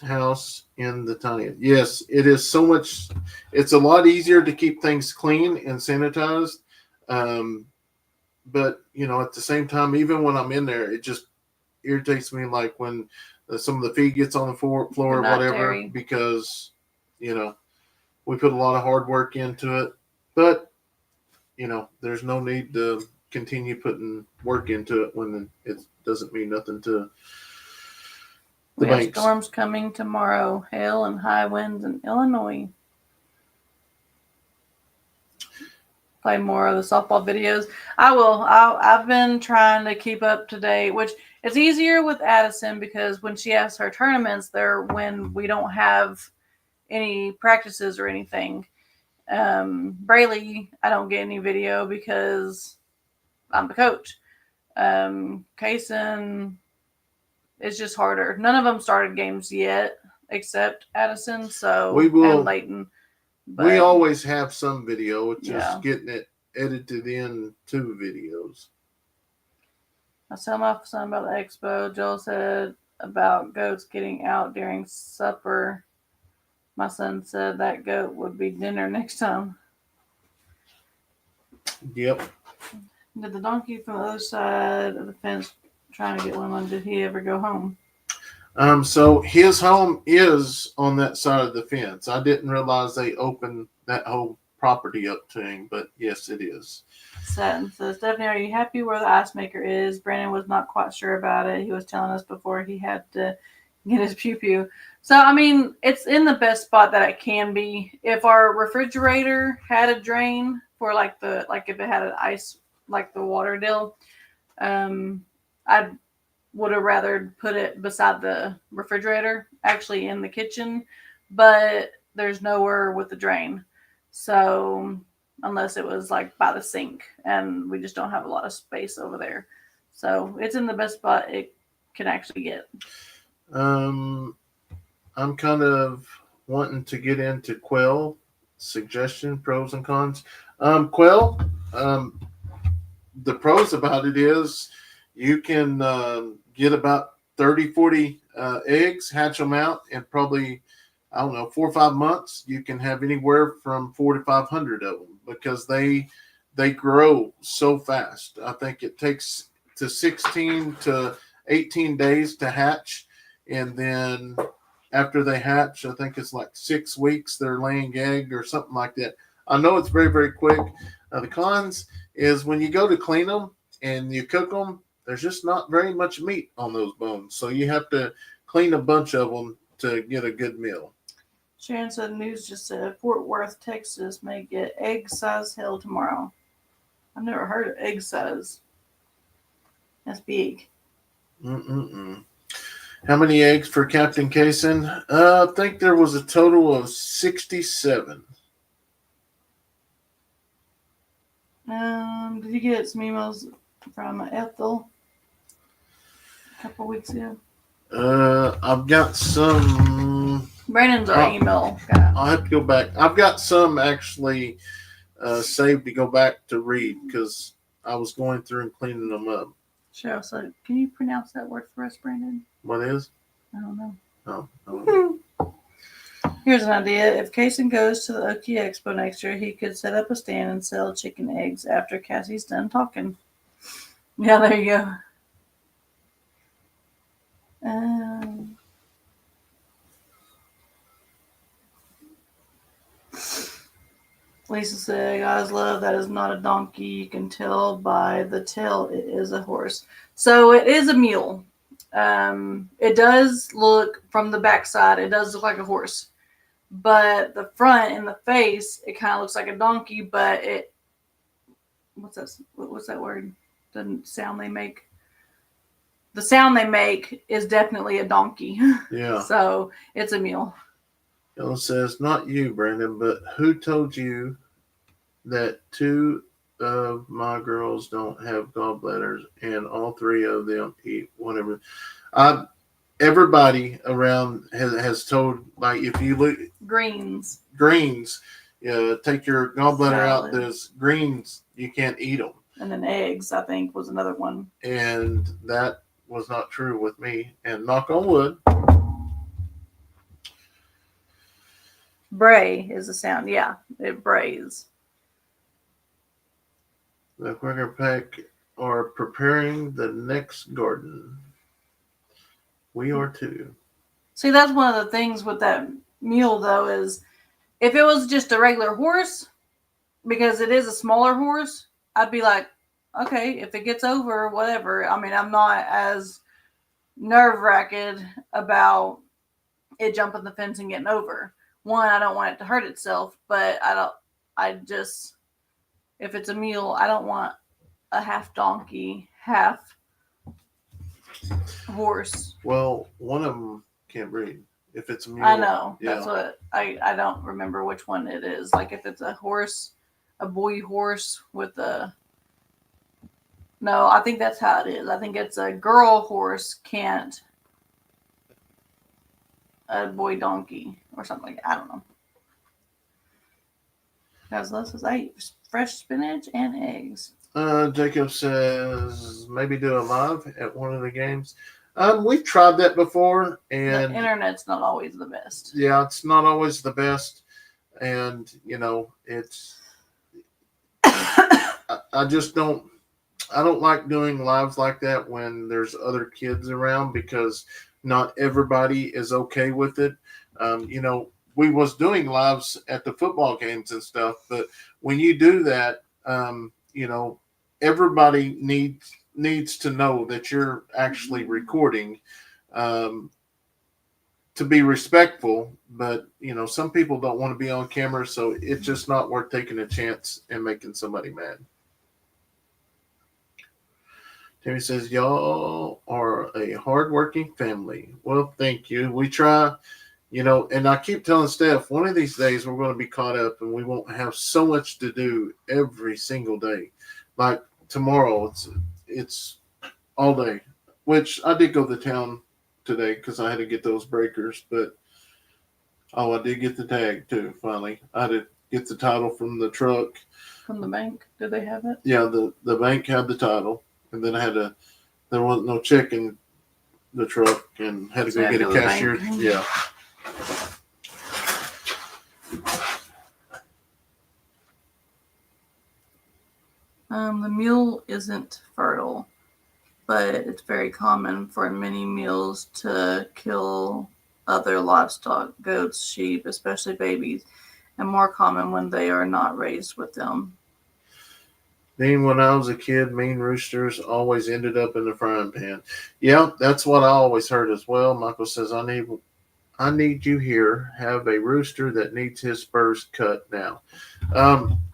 house in the tiny. Yes, it is so much. It's a lot easier to keep things clean and sanitized. But, at the same time, even when I'm in there, it just irritates me, like when some of the feed gets on the floor or whatever, because, we put a lot of hard work into it. But, there's no need to continue putting work into it when it doesn't mean nothing to the banks. We have storms coming tomorrow, hail and high winds in Illinois. Play more of the softball videos. I will. I've been trying to keep up to date, which is easier with Addison, because when she has her tournaments, they're when we don't have any practices or anything. Braylee, I don't get any video because I'm the coach. Kayson, it's just harder. None of them started games yet, except Addison. So and Leighton. But we always have some video. It's just getting it edited into videos. I tell my son about the expo. Joel said about goats getting out during supper. My son said that goat would be dinner next time. Yep. Did the donkey from the other side of the fence trying to get one? Did he ever go home? So his home is on that side of the fence. I didn't realize they opened that whole property up to him, but yes, it is. Satin says, Stephanie, are you happy where the ice maker is? Brandon was not quite sure about it. He was telling us before he had to get his pew-pew. So, I mean, it's in the best spot that it can be. If our refrigerator had a drain for if it had an ice, like the water deal, I'd would have rather put it beside the refrigerator, actually in the kitchen, but there's nowhere with the drain. So unless it was like by the sink, and we just don't have a lot of space over there. So it's in the best spot it can actually get. I'm kind of wanting to get into quail suggestion, pros and cons. Quail, the pros about it is you can get about 30, 40 eggs, hatch them out, and probably, I don't know, 4 or 5 months, you can have anywhere from 4 to 500 of them because they grow so fast. I think it takes to 16 to 18 days to hatch, and then after they hatch, I think it's like 6 weeks they're laying egg or something like that. I know it's very, very quick. The cons is when you go to clean them and you cook them, there's just not very much meat on those bones. So you have to clean a bunch of them to get a good meal. Sharon said news just said Fort Worth, Texas may get egg size hail tomorrow. I've never heard of egg size. That's big. How many eggs for Captain Kayson? I think there was a total of 67. Did you get some emails from Ethel a couple weeks ago? I've got some. Brandon's our email guy. I'll have to go back. I've got some actually saved to go back to read because I was going through and cleaning them up. Cheryl said, can you pronounce that word for us, Brandon? What is? I don't know. Oh. Here's an idea. If Kayson goes to the Okie Expo next year, he could set up a stand and sell chicken eggs after Cassie's done talking. Yeah, there you go. Lisa said, guys, love, that is not a donkey. You can tell by the tail it is a horse. So it is a mule. It does look, from the backside, it does look like a horse. But the front and the face, it kind of looks like a donkey, but what's that word? The sound they make? The sound they make is definitely a donkey. Yeah. So it's a mule. Ella says, not you, Brandon, but who told you that 2 of my girls don't have gallbladders and all 3 of them eat whatever? Everybody around has told, like, if you look greens, take your gallbladder out. There's greens, you can't eat them. And then eggs, I think, was another one. And that was not true with me. And knock on wood. Bray is the sound. Yeah, it brays. The Quaker Pack are preparing the next garden. We are too. See, that's one of the things with that mule, though, is if it was just a regular horse, because it is a smaller horse, I'd be like, okay, if it gets over, whatever. I mean, I'm not as nerve-wracked about it jumping the fence and getting over. One, I don't want it to hurt itself, but if it's a mule, I don't want a half donkey, half horse. Well, one of them can't breed. If it's a mule. I know. Yeah. That's what I don't remember which one it is. Like if it's a horse, a boy horse with no, I think that's how it is. I think it's a girl horse can't a boy donkey or something like that. I don't know. Because this is 8 fresh spinach and eggs. Jacob says maybe do a live at one of the games. We've tried that before, and the internet's not always the best. Yeah, it's not always the best, and it's. I just don't. I don't like doing lives like that when there's other kids around because not everybody is okay with it. We was doing lives at the football games and stuff, but when you do that, everybody needs to know that you're actually recording to be respectful. But, some people don't want to be on camera, so it's just not worth taking a chance and making somebody mad. Timmy says, y'all are a hardworking family. Well, thank you. We try, and I keep telling Steph, one of these days we're going to be caught up and we won't have so much to do every single day. Like tomorrow, it's all day, which I did go to town today because I had to get those breakers, but I did get the tag too, finally. I had to get the title from the truck. From the bank? Did they have it? Yeah, the bank had the title, and then there wasn't no check in the truck, and had to So go you get have a to go to the cashier. bank. Yeah. The mule isn't fertile, but it's very common for many mules to kill other livestock, goats, sheep, especially babies, and more common when they are not raised with them. Then when I was a kid, mean roosters always ended up in the frying pan. Yeah, that's what I always heard as well. Michael says, I need you here. Have a rooster that needs his spurs cut now.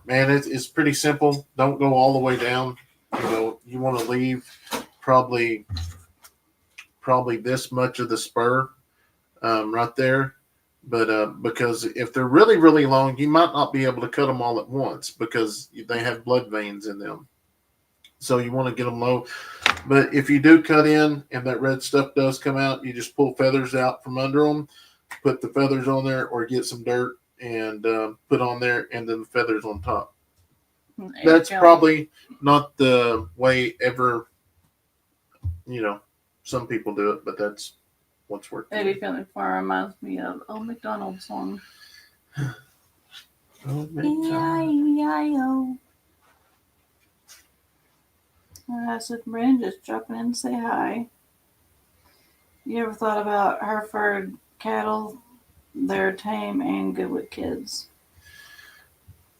Man, it's pretty simple. Don't go all the way down. You want to leave probably this much of the spur right there. But because if they're really, really long, you might not be able to cut them all at once because they have blood veins in them. So you want to get them low. But if you do cut in and that red stuff does come out, you just pull feathers out from under them, put the feathers on there, or get some dirt and put on there, and then the feathers on top. That's probably not the way ever, some people do it, but that's what's working. Eddy Family Farm reminds me of Old McDonald's song. E-I-E-I-O. I said, Brandon just dropping in to say hi. You ever thought about Hereford cattle? They're tame and good with kids.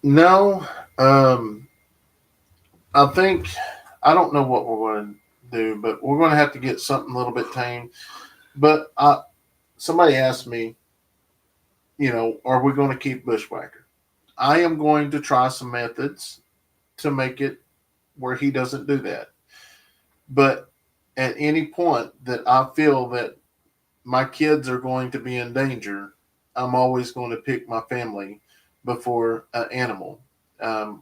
No. I think, I don't know what we're going to do, but we're going to have to get something a little bit tame. But somebody asked me, are we going to keep Bushwhacker? I am going to try some methods to make it where he doesn't do that. But at any point that I feel that my kids are going to be in danger, I'm always going to pick my family before an animal.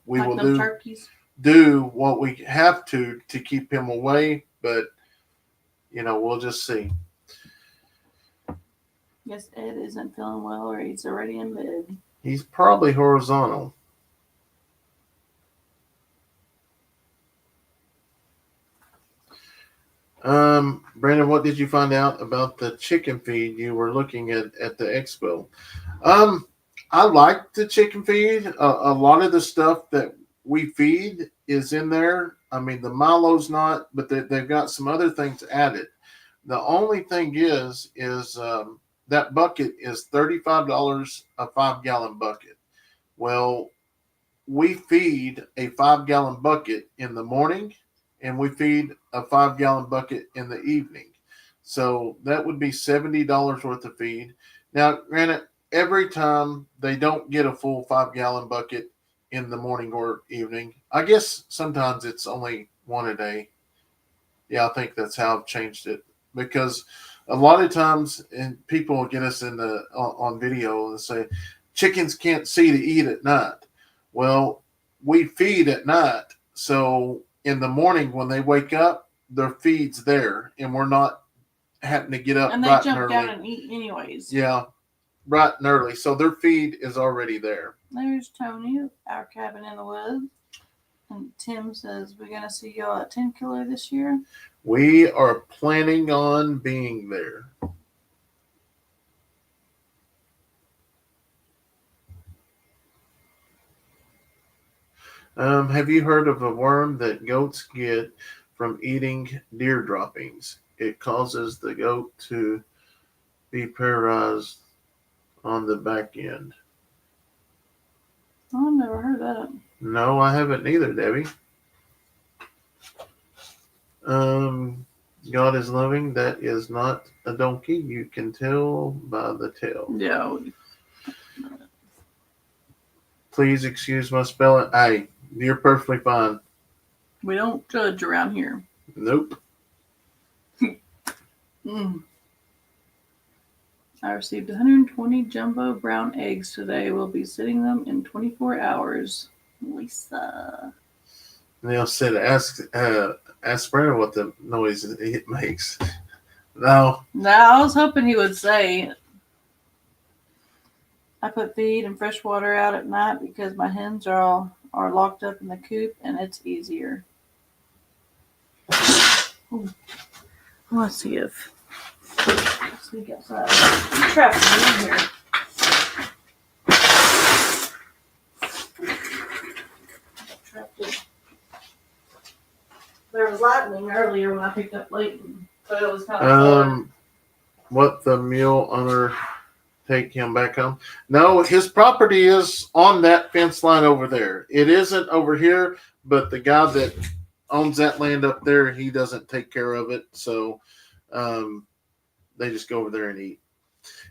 We like will turkeys. Do what we have to keep him away, but we'll just see. Yes, Ed isn't feeling well, or he's already in bed. He's probably horizontal. Brandon, what did you find out about the chicken feed you were looking at the expo? I like the chicken feed. A lot of the stuff that we feed is in there. I mean, the Milo's not, but they've got some other things added. The only thing is that bucket is $35 a 5-gallon bucket. Well, we feed a 5-gallon bucket in the morning, and we feed a 5-gallon bucket in the evening. So that would be $70 worth of feed. Now, granted, every time they don't get a full 5-gallon bucket in the morning or evening. I guess sometimes it's only one a day. Yeah, I think that's how I've changed it. Because a lot of times, and people will get us on video and say, chickens can't see to eat at night. Well, we feed at night. So in the morning when they wake up, their feed's there, and we're not having to get up and they bright jump and early. Down and eat anyways. Yeah, bright and early. So their feed is already there. There's Tony, our cabin in the woods. And Tim says, we're going to see y'all at 10 Killer this year. We are planning on being there. Have you heard of a worm that goats get from eating deer droppings? It causes the goat to be paralyzed on the back end. Oh, I've never heard that. No, I haven't either, Debbie. God is loving. That is not a donkey. You can tell by the tail. Yeah. Please excuse my spelling. Hey, you're perfectly fine. We don't judge around here. Nope. I received 120 jumbo brown eggs today. We'll be sitting them in 24 hours. Lisa. Neil said, ask Brandon what the noise it makes. No. No, I was hoping he would say, I put feed and fresh water out at night because my hens are locked up in the coop and it's easier. Ooh. Let's see if sneak outside. I'm trapped in here. Trapped in. There was lightning earlier when I picked up Leighton, so it was kind of fun. What the mule owner take him back home? No, his property is on that fence line over there. It isn't over here, but the guy that owns that land up there, he doesn't take care of it, so they just go over there and eat.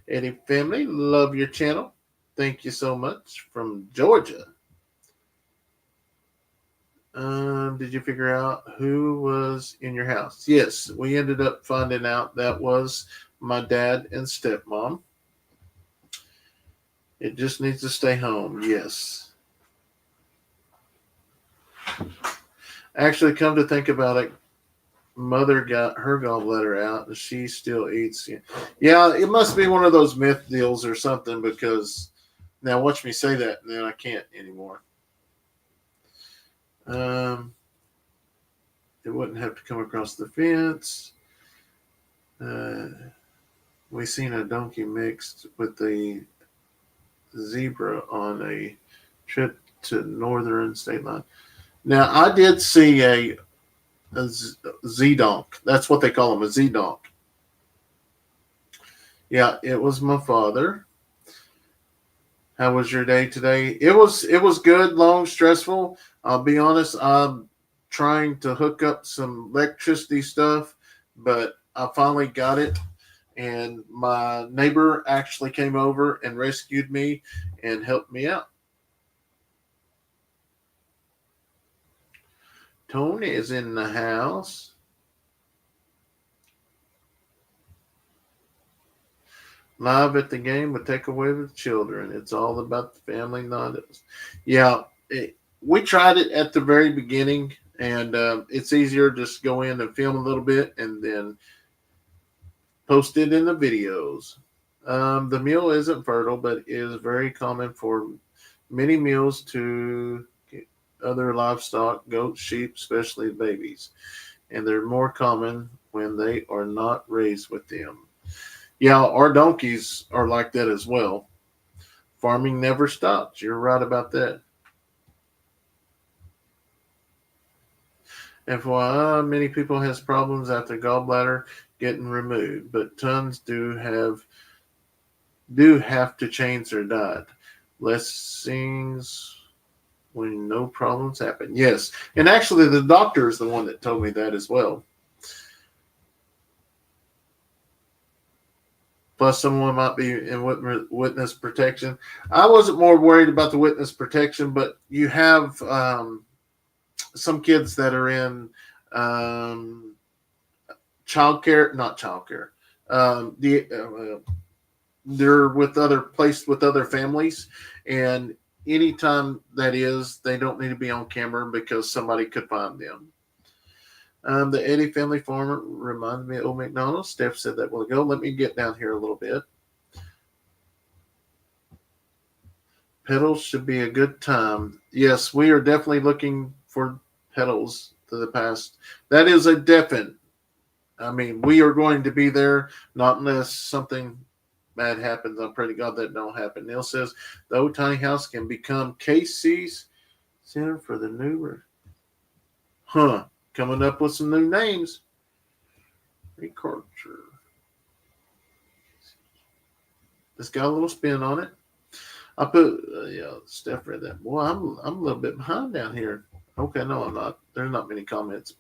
Eddy family, love your channel. Thank you so much. From Georgia. Did you figure out who was in your house? Yes, we ended up finding out that was my dad and stepmom. It just needs to stay home. Yes. Actually, come to think about it, Mother got her gallbladder out and she still eats. Yeah, it must be one of those myth deals or something, because now watch me say that and then I can't anymore. It wouldn't have to come across the fence. We seen a donkey mixed with a zebra on a trip to northern state line. Now, I did see a Z-donk. That's what they call them, a Z-donk. Yeah, it was my father. How was your day today? It was good, long, stressful. I'll be honest, I'm trying to hook up some electricity stuff, but I finally got it. And my neighbor actually came over and rescued me and helped me out. Tony is in the house. Live at the game with Takeaway with Children. It's all about the family, not us. Yeah, we tried it at the very beginning, and it's easier to just go in and film a little bit and then post it in the videos. The mule isn't fertile, but is very common for many mules to other livestock, goats, sheep, especially babies. And they're more common when they are not raised with them. Yeah, our donkeys are like that as well. Farming never stops. You're right about that. FYI, many people has problems after gallbladder getting removed, but tons do have to change their diet. Blessings when no problems happen. Yes, and actually the doctor is the one that told me that as well. Plus, someone might be in witness protection. I wasn't more worried about the witness protection, but you have some kids that are in not childcare. They're placed with other families, and anytime that is, they don't need to be on camera because somebody could find them. The Eddy family farmer reminds me of Old McDonald. Steph said that a while ago. Let me get down here a little bit. Pedals should be a good time. Yes, we are definitely looking for pedals to the past. That is a definite. I mean, we are going to be there, not unless something bad happens. I pray to God that don't happen. Neil says the old tiny house can become KC's center for the new. Coming up with some new names. Reculture. It's got a little spin on it. I put, Steph read that. Boy, I'm a little bit behind down here. Okay, no, I'm not. There's not many comments.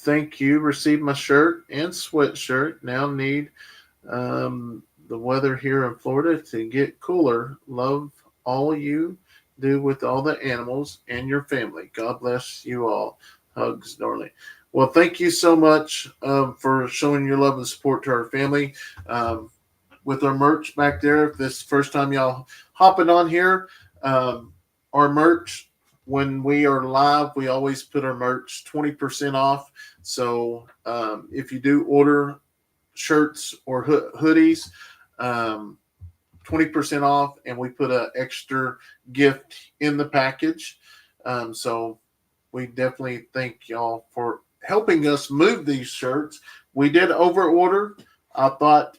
Thank you. Received my shirt and sweatshirt. Now need the weather here in Florida to get cooler. Love all you do with all the animals and your family. God bless you all. Hugs, darling. Well, thank you so much for showing your love and support to our family. With our merch back there, if this is the first time y'all hopping on here, our merch, when we are live, we always put our merch 20% off. So if you do order shirts or hoodies, 20% off, and we put an extra gift in the package. So we definitely thank y'all for helping us move these shirts. We did over order. I thought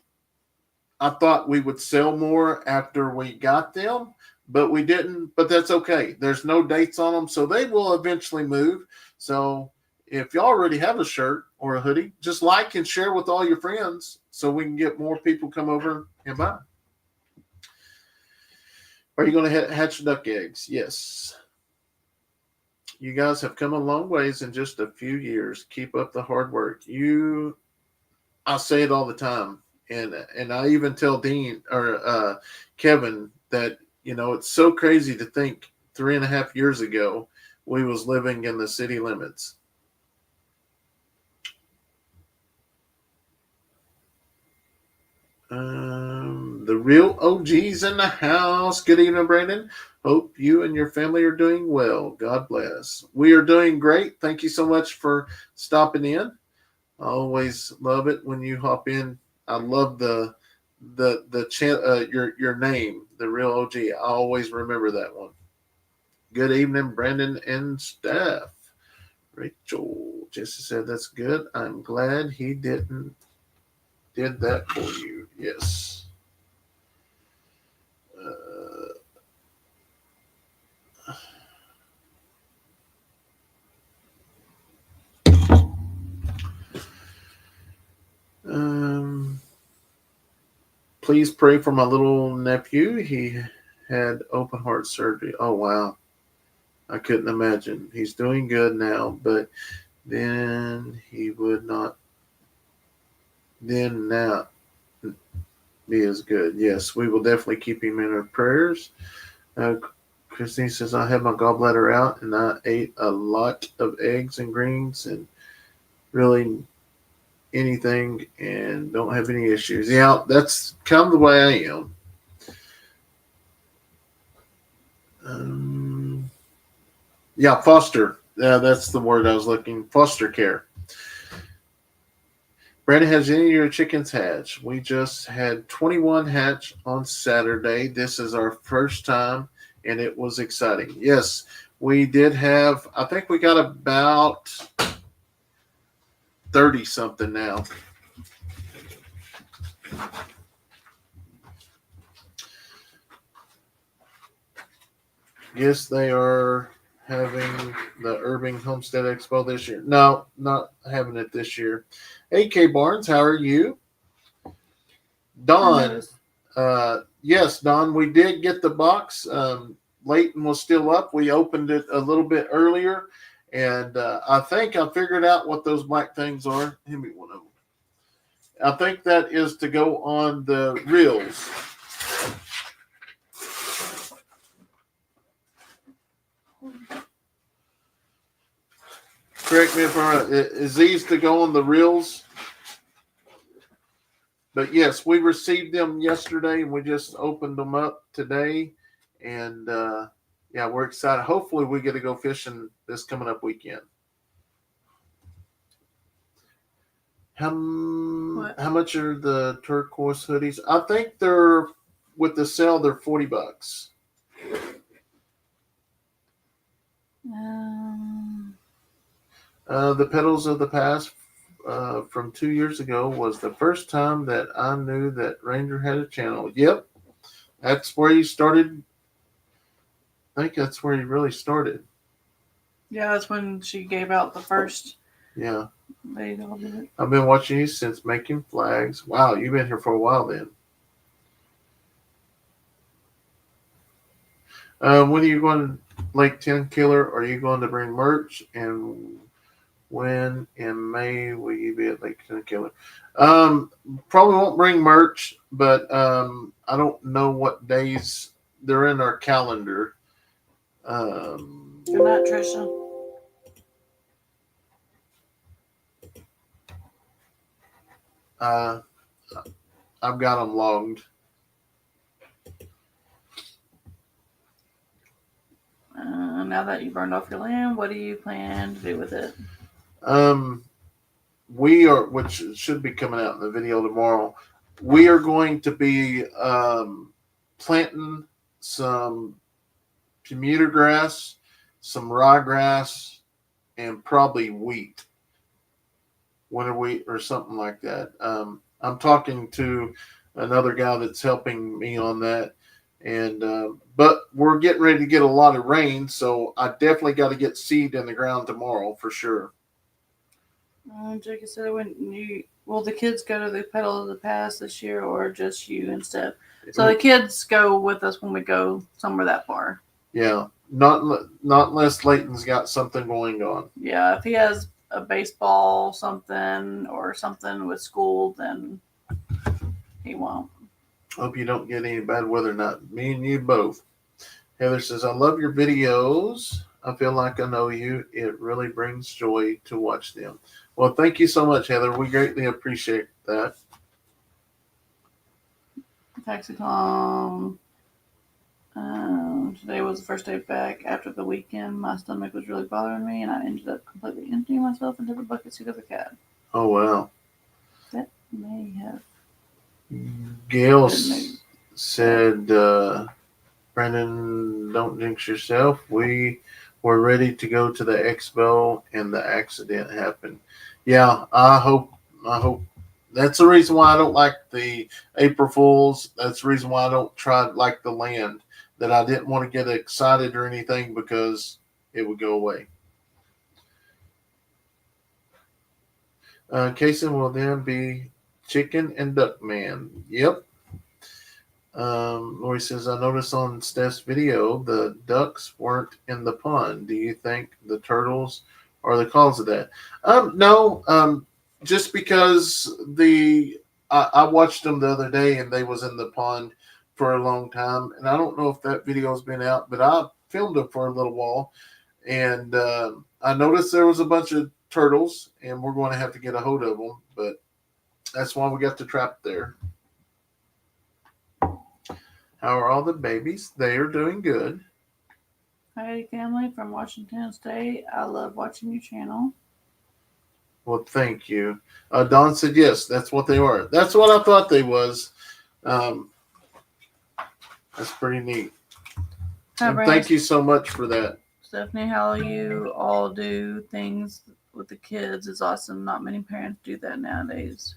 we would sell more after we got them, but we didn't. But that's okay. There's no dates on them, so they will eventually move. So if you already have a shirt or a hoodie, just like and share with all your friends so we can get more people come over and buy. Are you going to hatch duck eggs? Yes. You guys have come a long ways in just a few years. Keep up the hard work. I say it all the time. And I even tell Dean or Kevin that, it's so crazy to think 3.5 years ago we was living in the city limits. The real OGs in the house. Good evening, Brandon. Hope you and your family are doing well. God bless. We are doing great. Thank you so much for stopping in. I always love it when you hop in. I love your name, the real OG. I always remember that one. Good evening, Brandon and staff. Rachel, Jesse said that's good. I'm glad he did that for you. Yes. Please pray for my little nephew. He had open heart surgery. Oh, wow. I couldn't imagine. He's doing good now, but then he would not then now be as good. Yes, we will definitely keep him in our prayers. Christine says, I had my gallbladder out and I ate a lot of eggs and greens and really anything and don't have any issues. Yeah, that's kind of the way I am. Yeah, foster. Yeah, that's the word I was looking. Foster care. Brandon, has any of your chickens hatched? We just had 21 hatch on Saturday. This is our first time, and it was exciting. Yes, we did have, I think we got about 30-something now. Yes, they are having the Irving Homestead Expo this year. No, not having it this year. AK Barnes, how are you? Dawn, yes, Dawn, we did get the box. Leighton was still up. We opened it a little bit earlier, and I think I figured out what those black things are. Hand me one of them. I think that is to go on the reels. Correct me if I'm wrong. Is these to go on the reels? But yes, we received them yesterday, and we just opened them up today. And yeah, we're excited. Hopefully, we get to go fishing this coming up weekend. How much are the turquoise hoodies? I think they're with the sale. They're $40. The Petals of the Past from 2 years ago was the first time that I knew that Ranger had a channel. Yep, that's where he started. I think that's where he really started. Yeah, that's when she gave out the first. Yeah. They all did it. I've been watching you since making flags. Wow, you've been here for a while then. When are you going to Lake 10 Killer? Are you going to bring merch? And when in May will you be at Lake 10 Killer? Probably won't bring merch, but I don't know what days they're in our calendar. Good night, Trisha. I've got them logged. Now that you burned off your land, what do you plan to do with it? We are, which should be coming out in the video tomorrow. We are going to be planting some commuter grass, some ryegrass, and probably wheat, winter wheat or something like that. I'm talking to another guy that's helping me on that, and but we're getting ready to get a lot of rain, so I definitely got to get seed in the ground tomorrow for sure. Jacob said, will the kids go to the Pedal of the Past this year, or just you instead? So the kids go with us when we go somewhere that far. Yeah, not unless Leighton's got something going on. Yeah, if he has a baseball something or something with school, then he won't. Hope you don't get any bad weather. Not me and you both. Heather says, I love your videos. I feel like I know you. It really brings joy to watch them. Well, thank you so much, Heather. We greatly appreciate that. Taxicom. Today was the first day back after the weekend. My stomach was really bothering me, and I ended up completely emptying myself into the bucket seat of the cab. Oh, wow. That may have. Gail said, Brandon, don't jinx yourself. We were ready to go to the expo, and the accident happened. Yeah, I hope that's the reason why I don't like the April Fools. That's the reason why I don't try like the land. That I didn't want to get excited or anything because it would go away. Kayson will then be chicken and duck man. Yep. Lori says, I noticed on Steph's video the ducks weren't in the pond. Do you think the turtles are the cause of that? No. Just because I watched them the other day and they was in the pond for a long time, and I don't know if that video's been out, but I filmed them for a little while, and I noticed there was a bunch of turtles, and we're going to have to get a hold of them, but that's why we got the trap there. How are all the babies? They are doing good. Hi, family from Washington State. I love watching your channel. Well, thank you. Don said yes, that's what they are. That's what I thought they was. That's pretty neat. Hi, thank you so much for that. Stephanie, how you all do things with the kids is awesome. Not many parents do that nowadays.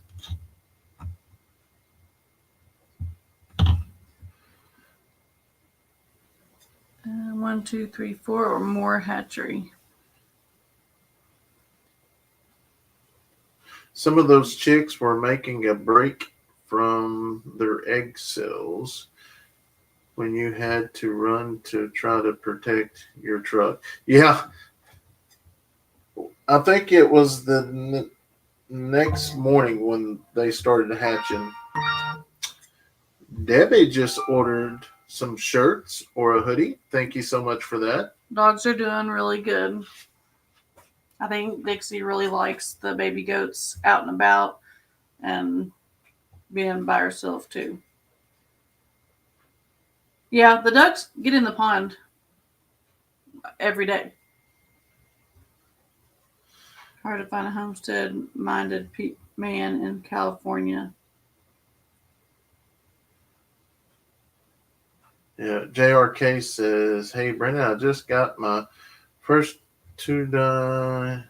1, 2, 3, 4 or more hatchery. Some of those chicks were making a break from their egg cells when you had to run to try to protect your truck. Yeah. I think it was the next morning when they started hatching. Debbie just ordered some shirts or a hoodie. Thank you so much for that. Dogs are doing really good. I think Dixie really likes the baby goats out and about and being by herself too. Yeah, the ducks get in the pond every day. Hard to find a homestead-minded man in California. Yeah, JRK says, hey, Brandon, I just got my first 2 done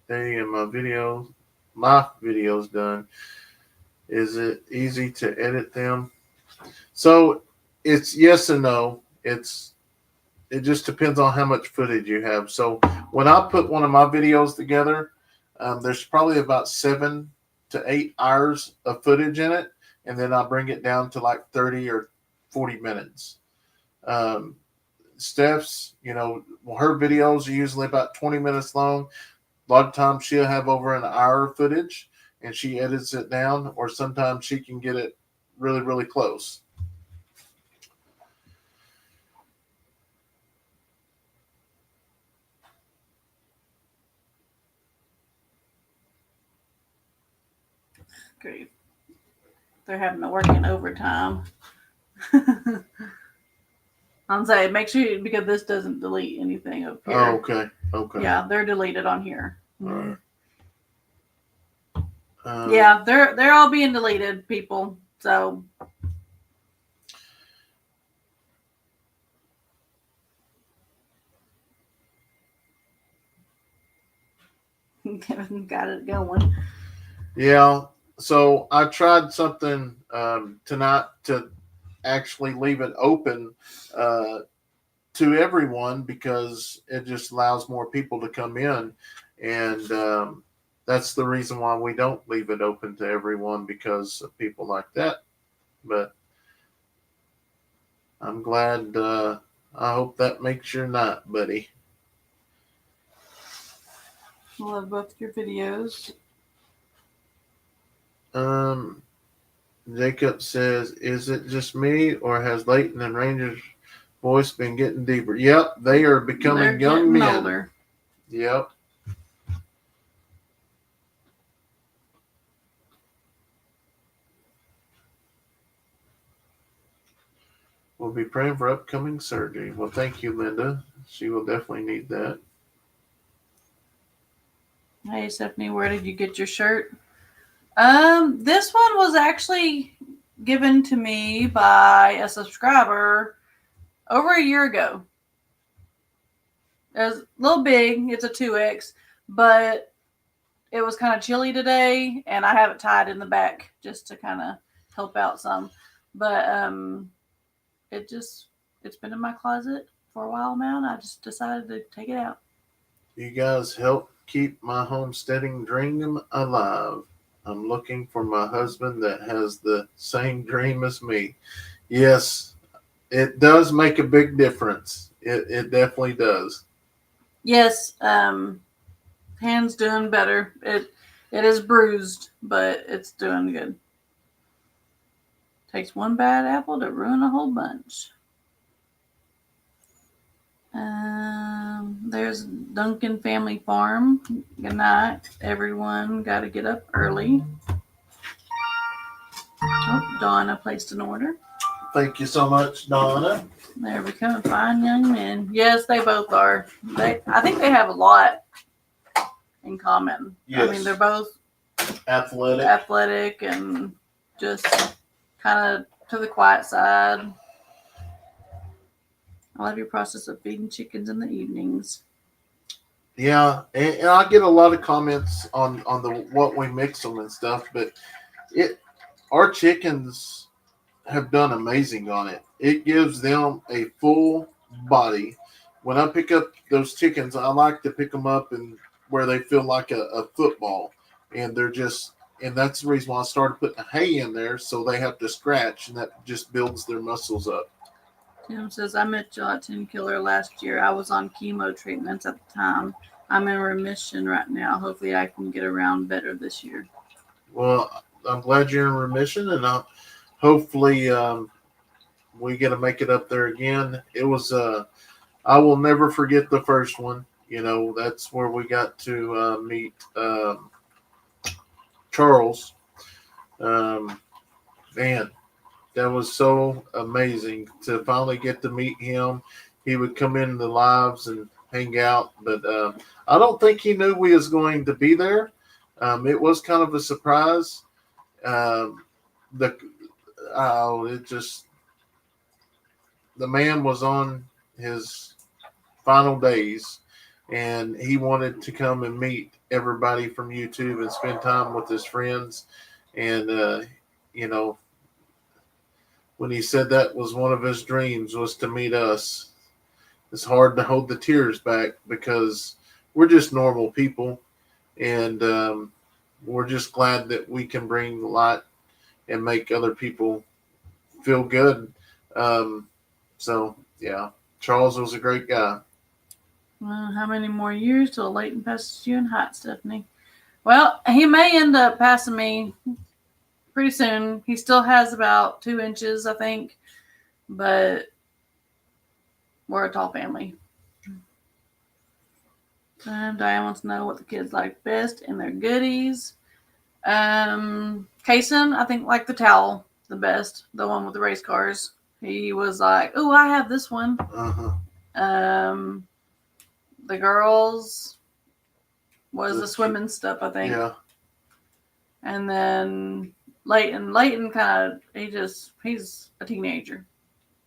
day and my videos done. Is it easy to edit them? So it's yes and no. It just depends on how much footage you have. So when I put one of my videos together, there's probably about 7 to 8 hours of footage in it, and then I bring it down to like 30 or 40 minutes. Steph's, her videos are usually about 20 minutes long. A lot of times she'll have over an hour of footage and she edits it down, or sometimes she can get it really, really close. Great. they're having to work in overtime. I'm saying, make sure, because this doesn't delete anything up here. Oh, okay. Okay. Yeah, they're deleted on here. All right. Yeah, they're all being deleted, people. So Kevin got it going. Yeah. So I tried something tonight to actually leave it open to everyone because it just allows more people to come in, and that's the reason why we don't leave it open to everyone, because of people like that. But I'm glad. I hope that makes your night, buddy. I love both your videos. Jacob says, "Is it just me, or has Leighton and Ranger's voice been getting deeper?" Yep, they are becoming They're young getting men. older. Yep. We'll be praying for upcoming surgery. Well, thank you, Linda. She will definitely need that. Hey, Stephanie, where did you get your shirt? This one was actually given to me by a subscriber over a year ago. It was a little big. It's a 2X, but it was kind of chilly today, and I have it tied in the back just to kind of help out some. But it's been in my closet for a while now, and I just decided to take it out. You guys help keep my homesteading dream alive. I'm looking for my husband that has the same dream as me. Yes, it does make a big difference. It definitely does. Yes, hand's doing better. It is bruised, but it's doing good. Takes one bad apple to ruin a whole bunch. There's Duncan Family Farm. Good night, everyone. Got to get up early. Oh, Donna placed an order. Thank you so much, Donna. They're becoming fine young men. Yes, they both are. I think they have a lot in common. Yes. I mean, they're both athletic and just kind of to the quiet side. I love your process of feeding chickens in the evenings. Yeah, and I get a lot of comments on the what we mix them and stuff, but our chickens have done amazing on it. It gives them a full body. When I pick up those chickens, I like to pick them up and where they feel like a football, and that's the reason why I started putting hay in there, so they have to scratch, and that just builds their muscles up. Tim says, I met Gelatin Killer last year. I was on chemo treatments at the time. I'm in remission right now. Hopefully I can get around better this year. Well, I'm glad you're in remission, and hopefully we get to make it up there again. It was I will never forget the first one. You know, that's where we got to meet Charles. Man, that was so amazing to finally get to meet him. He would come in the lives and hang out, but I don't think he knew we was going to be there. It was kind of a surprise. The man was on his final days, and he wanted to come and meet everybody from YouTube and spend time with his friends. And you know, when he said that was one of his dreams was to meet us, it's hard to hold the tears back because we're just normal people, and we're just glad that we can bring light and make other people feel good. So yeah, Charles was a great guy. Well, how many more years till Leighton passes you in height, Stephanie? Well, he may end up passing me pretty soon. He still has about 2 inches, I think, but we're a tall family. Diane wants to know what the kids like best in their goodies. Kayson, I think, liked the towel the best, the one with the race cars. He was like, "Oh, I have this one." The girls was the swimming stuff, I think. Yeah. And then Leighton kind of, he's a teenager.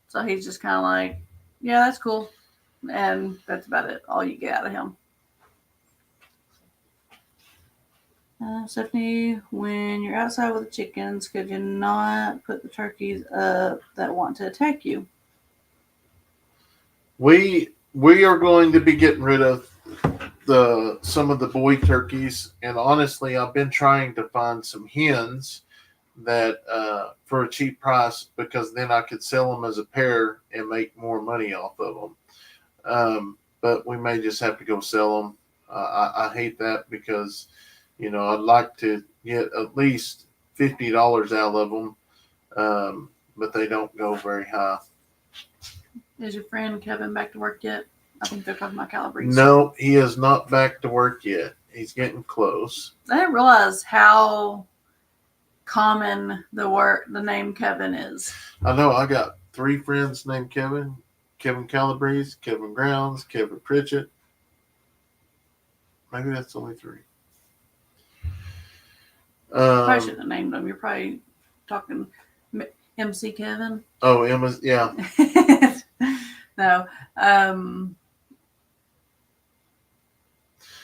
So he's just kind of like, yeah, that's cool. And that's about it. All you get out of him. Stephanie, when you're outside with the chickens, could you not put the turkeys up that want to attack you? We are going to be getting rid of some of the boy turkeys, and honestly, I've been trying to find some hens that for a cheap price, because then I could sell them as a pair and make more money off of them. But we may just have to go sell them. I hate that because, I'd like to get at least $50 out of them, but they don't go very high. Is your friend Kevin back to work yet? I think they're talking about Calabrese. No, he is not back to work yet. He's getting close. I didn't realize how common the name Kevin is. I know. I got 3 friends named Kevin. Kevin Calabrese, Kevin Grounds, Kevin Pritchett. Maybe that's only 3. Probably shouldn't have named them. You're probably talking MC Kevin. Oh, Emma's, yeah. No. I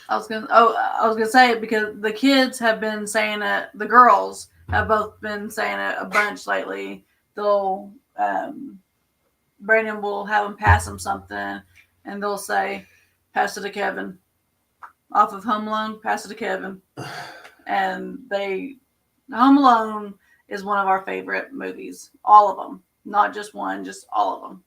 was gonna say it because the kids have been saying it. The girls have both been saying it a bunch lately. They'll Brandon will have them pass them something, and they'll say, "Pass it to Kevin." Off of Home Alone, pass it to Kevin. And Home Alone is one of our favorite movies. All of them, not just one, just all of them.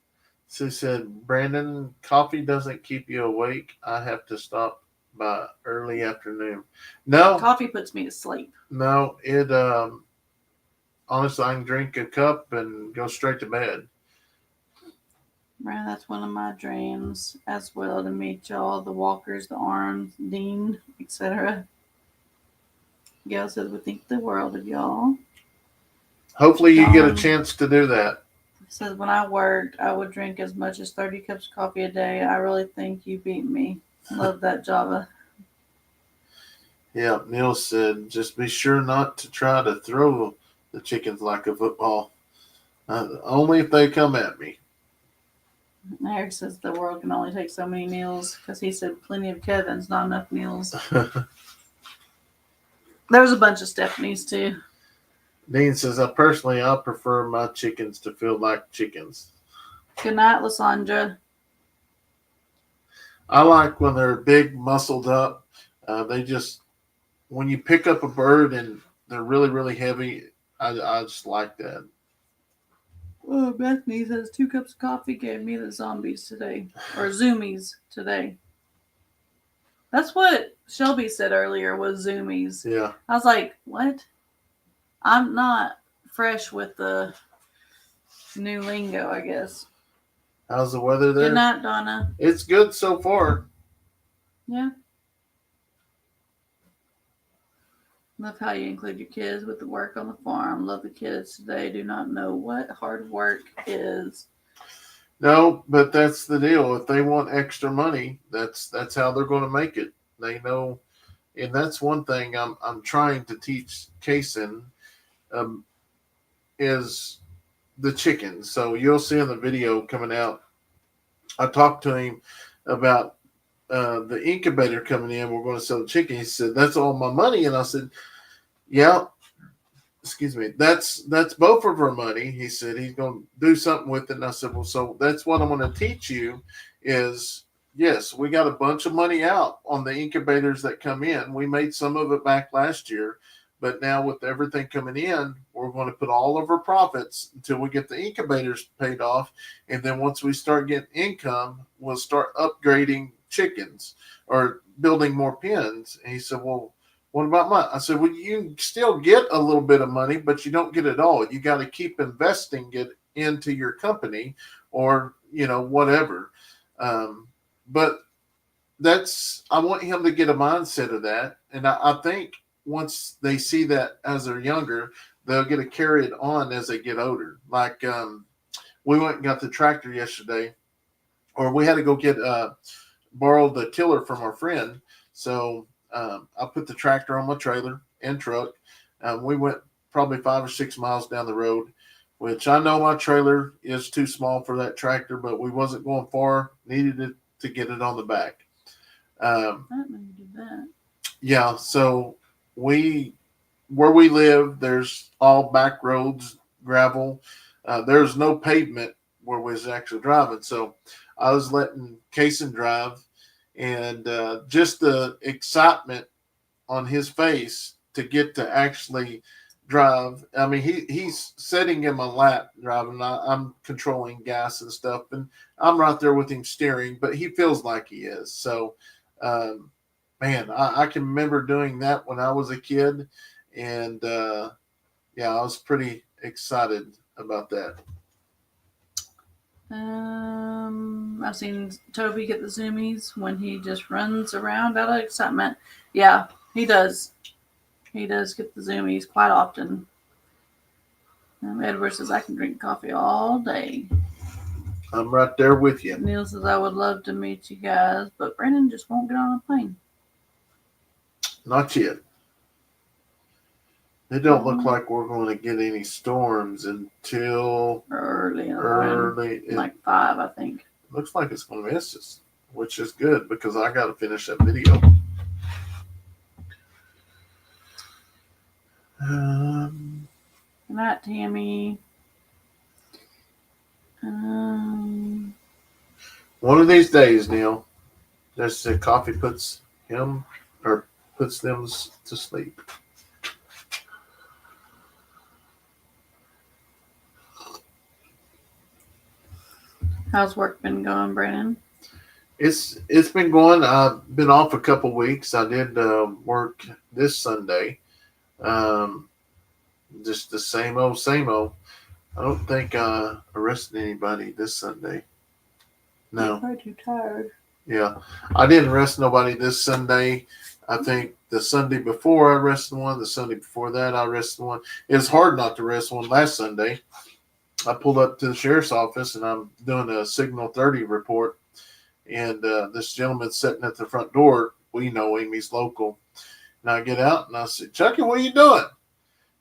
So he said, Brandon, coffee doesn't keep you awake. I have to stop by early afternoon. No. Coffee puts me to sleep. No, it honestly, I can drink a cup and go straight to bed. Right, that's one of my dreams as well, to meet y'all, the Walkers, the Arms, Dean, etc. Gail says we think the world of y'all. Hopefully you get a chance to do that. Says when I worked, I would drink as much as 30 cups of coffee a day. I really think you beat me. Love that, Java. Yeah, Neil said, just be sure not to try to throw the chickens like a football. Only if they come at me. Eric says the world can only take so many meals because he said plenty of Kevins, not enough meals. There was a bunch of Stephanies too. Dean says, I prefer my chickens to feel like chickens. Good night, Lysandra. I like when they're big, muscled up. When you pick up a bird and they're really, really heavy, I just like that. Oh, Bethany says 2 cups of coffee gave me the zombies today. Or zoomies today. That's what Shelby said earlier was zoomies. Yeah. I was like, what? I'm not fresh with the new lingo, I guess. How's the weather there? Good night, Donna. It's good so far. Yeah. Love how you include your kids with the work on the farm. Love the kids today. Do not know what hard work is. No, but that's the deal. If they want extra money, that's how they're going to make it. They know, and that's one thing I'm trying to teach Kayson is the chickens. So you'll see in the video coming out, I talked to him about the incubator coming in. We're going to sell the chicken. He said, that's all my money. And I said, yeah, excuse me. That's both of our money. He said he's going to do something with it. And I said, well, so that's what I'm going to teach you is, yes, we got a bunch of money out on the incubators that come in. We made some of it back last year. But now with everything coming in, we're going to put all of our profits until we get the incubators paid off. And then once we start getting income, we'll start upgrading chickens or building more pens. And he said, well, what about mine? I said, well, you still get a little bit of money, but you don't get it all. You got to keep investing it into your company or, whatever. But I want him to get a mindset of that. And I think once they see that as they're younger, they'll get to carry it on as they get older. Like we went and got the tractor yesterday, or we had to go get borrow the tiller from our friend. So I put the tractor on my trailer and truck. We went probably 5 or 6 miles down the road, which I know my trailer is too small for that tractor, but we wasn't going far. Needed it to get it on the back. I didn't know you did that. Yeah, so where we live, there's all back roads, gravel. There's no pavement where we was actually driving. So I was letting Kayson drive, and just the excitement on his face to get to actually drive. I mean, he's sitting in my lap driving. I'm controlling gas and stuff, and I'm right there with him steering, but he feels like he is. So, man, I can remember doing that when I was a kid, and yeah, I was pretty excited about that. I've seen Toby get the zoomies when he just runs around out of excitement. Yeah, he does. He does get the zoomies quite often. Edward says, I can drink coffee all day. I'm right there with you. Neil says, I would love to meet you guys, but Brandon just won't get on a plane. Not yet. It don't look like we're going to get any storms until early in the morning. Like 5, I think. Looks like it's going to miss us, which is good because I got to finish that video. Good night, Tammy. One of these days, Neil, just the coffee puts them to sleep. How's work been going, Brandon? It's been going. I've been off a couple weeks. I did work this Sunday. Just the same old, same old. I don't think I arrested anybody this Sunday. No. You're probably too tired. Yeah. I didn't arrest nobody this Sunday. I think the Sunday before I arrested one. The Sunday before that I arrested one. It was hard not to arrest one last Sunday. I pulled up to the sheriff's office and I'm doing a Signal 30 report. And this gentleman's sitting at the front door. We know him. He's local. And I get out and I said, Chucky, what are you doing?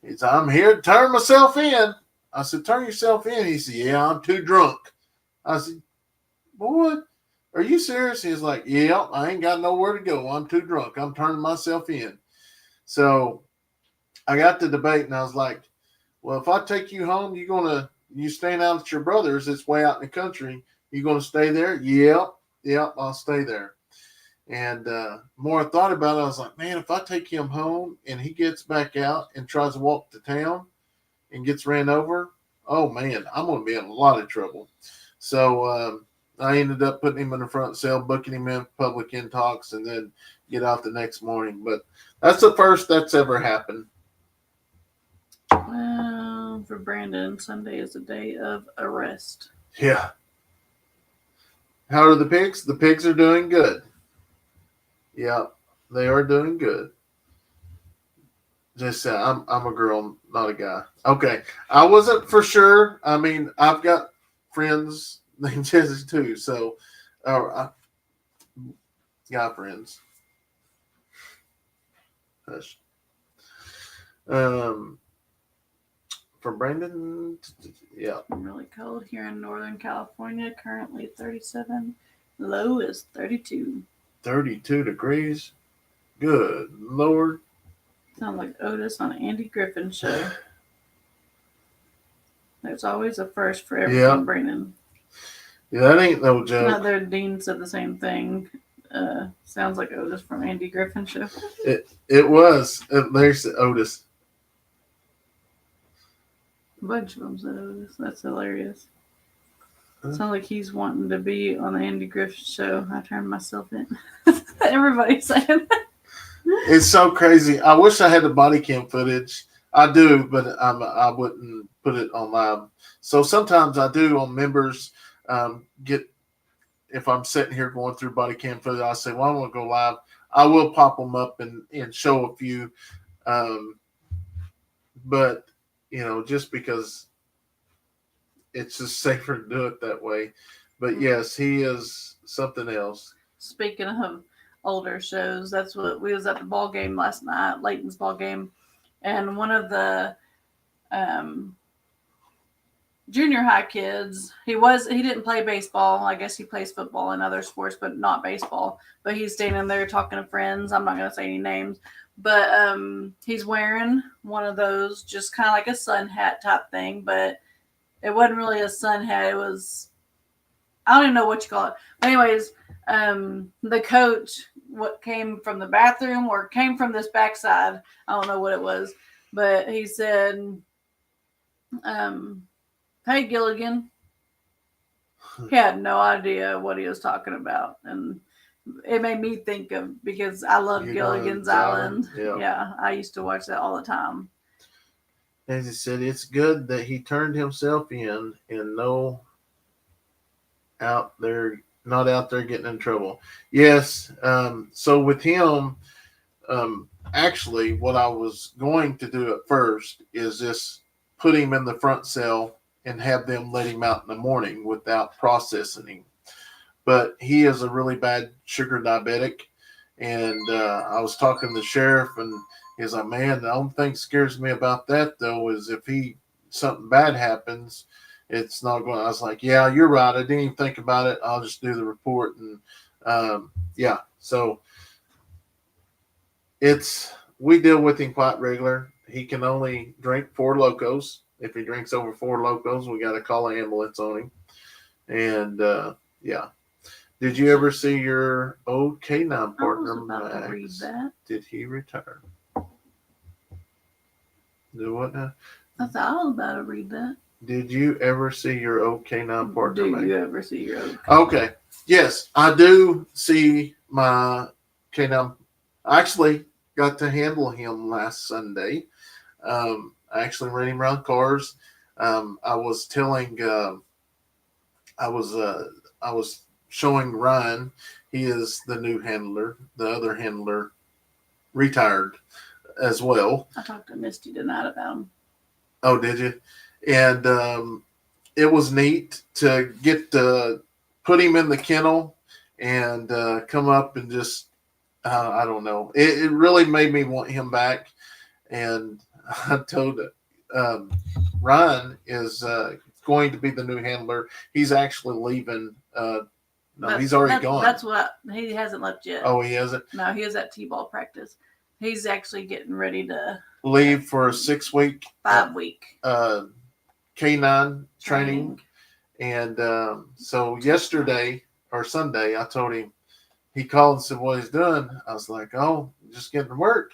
He said, I'm here to turn myself in. I said, turn yourself in. He said, yeah, I'm too drunk. I said, boy, are you serious? He's like, yeah, I ain't got nowhere to go. I'm too drunk. I'm turning myself in. So I got the debate and I was like, well, if I take you home, you staying out at your brother's. It's way out in the country. You going to stay there? Yep, I'll stay there. And more I thought about it, I was like, man, if I take him home and he gets back out and tries to walk to town and gets ran over, oh, man, I'm going to be in a lot of trouble. So I ended up putting him in the front cell, booking him in public intox, and then get out the next morning. But that's the first that's ever happened. Well, for Brandon, Sunday is a day of arrest. Yeah. How are the pigs? The pigs are doing good. Yeah, they are doing good. Just I'm a girl, not a guy. Okay, I wasn't for sure. I mean, I've got friends named Jesse too, so guy friends. Hush. From Brandon, yeah. Really cold here in Northern California. Currently 37. Low is 32. 32 degrees. Good Lord. Sound like Otis on Andy Griffin's show. There's always a first for everything, Brandon. Yeah, that ain't no joke. Another Dean said the same thing. Sounds like Otis from Andy Griffin's show. It was. There's Otis. A bunch of them said Otis. That's hilarious. Sounds like he's wanting to be on the Andy Griffin show. I turned myself in. Everybody's saying that. It's so crazy. I wish I had the body cam footage. I do, but I wouldn't put it on live. So sometimes I do on members if I'm sitting here going through body cam footage, I say, well, I want to go live. I will pop them up and show a few But just because it's just safer to do it that way. But yes, he is something else. Speaking of older shows, that's what we was at the ball game last night, Leighton's ball game, and one of the junior high kids, he didn't play baseball. I guess he plays football and other sports, but not baseball. But he's standing there talking to friends. I'm not going to say any names, but he's wearing one of those, just kind of like a sun hat type thing, but it wasn't really a sun hat. It was, I don't even know what you call it. But anyways, the coach, what came from the bathroom or came from this backside, I don't know what it was, but he said, "Hey, Gilligan." He had no idea what he was talking about, and it made me think of, because I love Gilligan's Island. Yeah, I used to watch that all the time. As he said, it's good that he turned himself in and not out there getting in trouble. Yes. So with him, actually, what I was going to do at first is just put him in the front cell and have them let him out in the morning without processing him. But he is a really bad sugar diabetic. And I was talking to the sheriff, and he's like, "Man, the only thing scares me about that, though, is if something bad happens, it's not going." I was like, "Yeah, you're right. I didn't even think about it. I'll just do the report." And yeah, so we deal with him quite regular. He can only drink 4 Locos. If he drinks over 4 Locos, we got to call an ambulance on him. And yeah. Did you ever see your old K9 partner, I was about Max? to read that. Did he retire? Do what now? I thought I was about to read that. Did you ever see your old K9 partner, Do Max? you ever see your old? Okay. Yes, I do see my K9. I actually got to handle him last Sunday. I actually ran him around cars. I was telling, I was showing Ryan, he is the new handler. The other handler retired as well. I talked to Misty tonight about him. Oh, did you? And it was neat to get to put him in the kennel and come up and just, I don't know. It really made me want him back. And I told Ryan is going to be the new handler. He's actually leaving. No, he's already gone. That's what he hasn't left yet. Oh, he hasn't? No, he is at T-ball practice. He's actually getting ready to leave for a 6-week, 5-week K9 training. And so yesterday or Sunday, I told him, he called and said what he's doing. I was like, "Oh, just getting to work."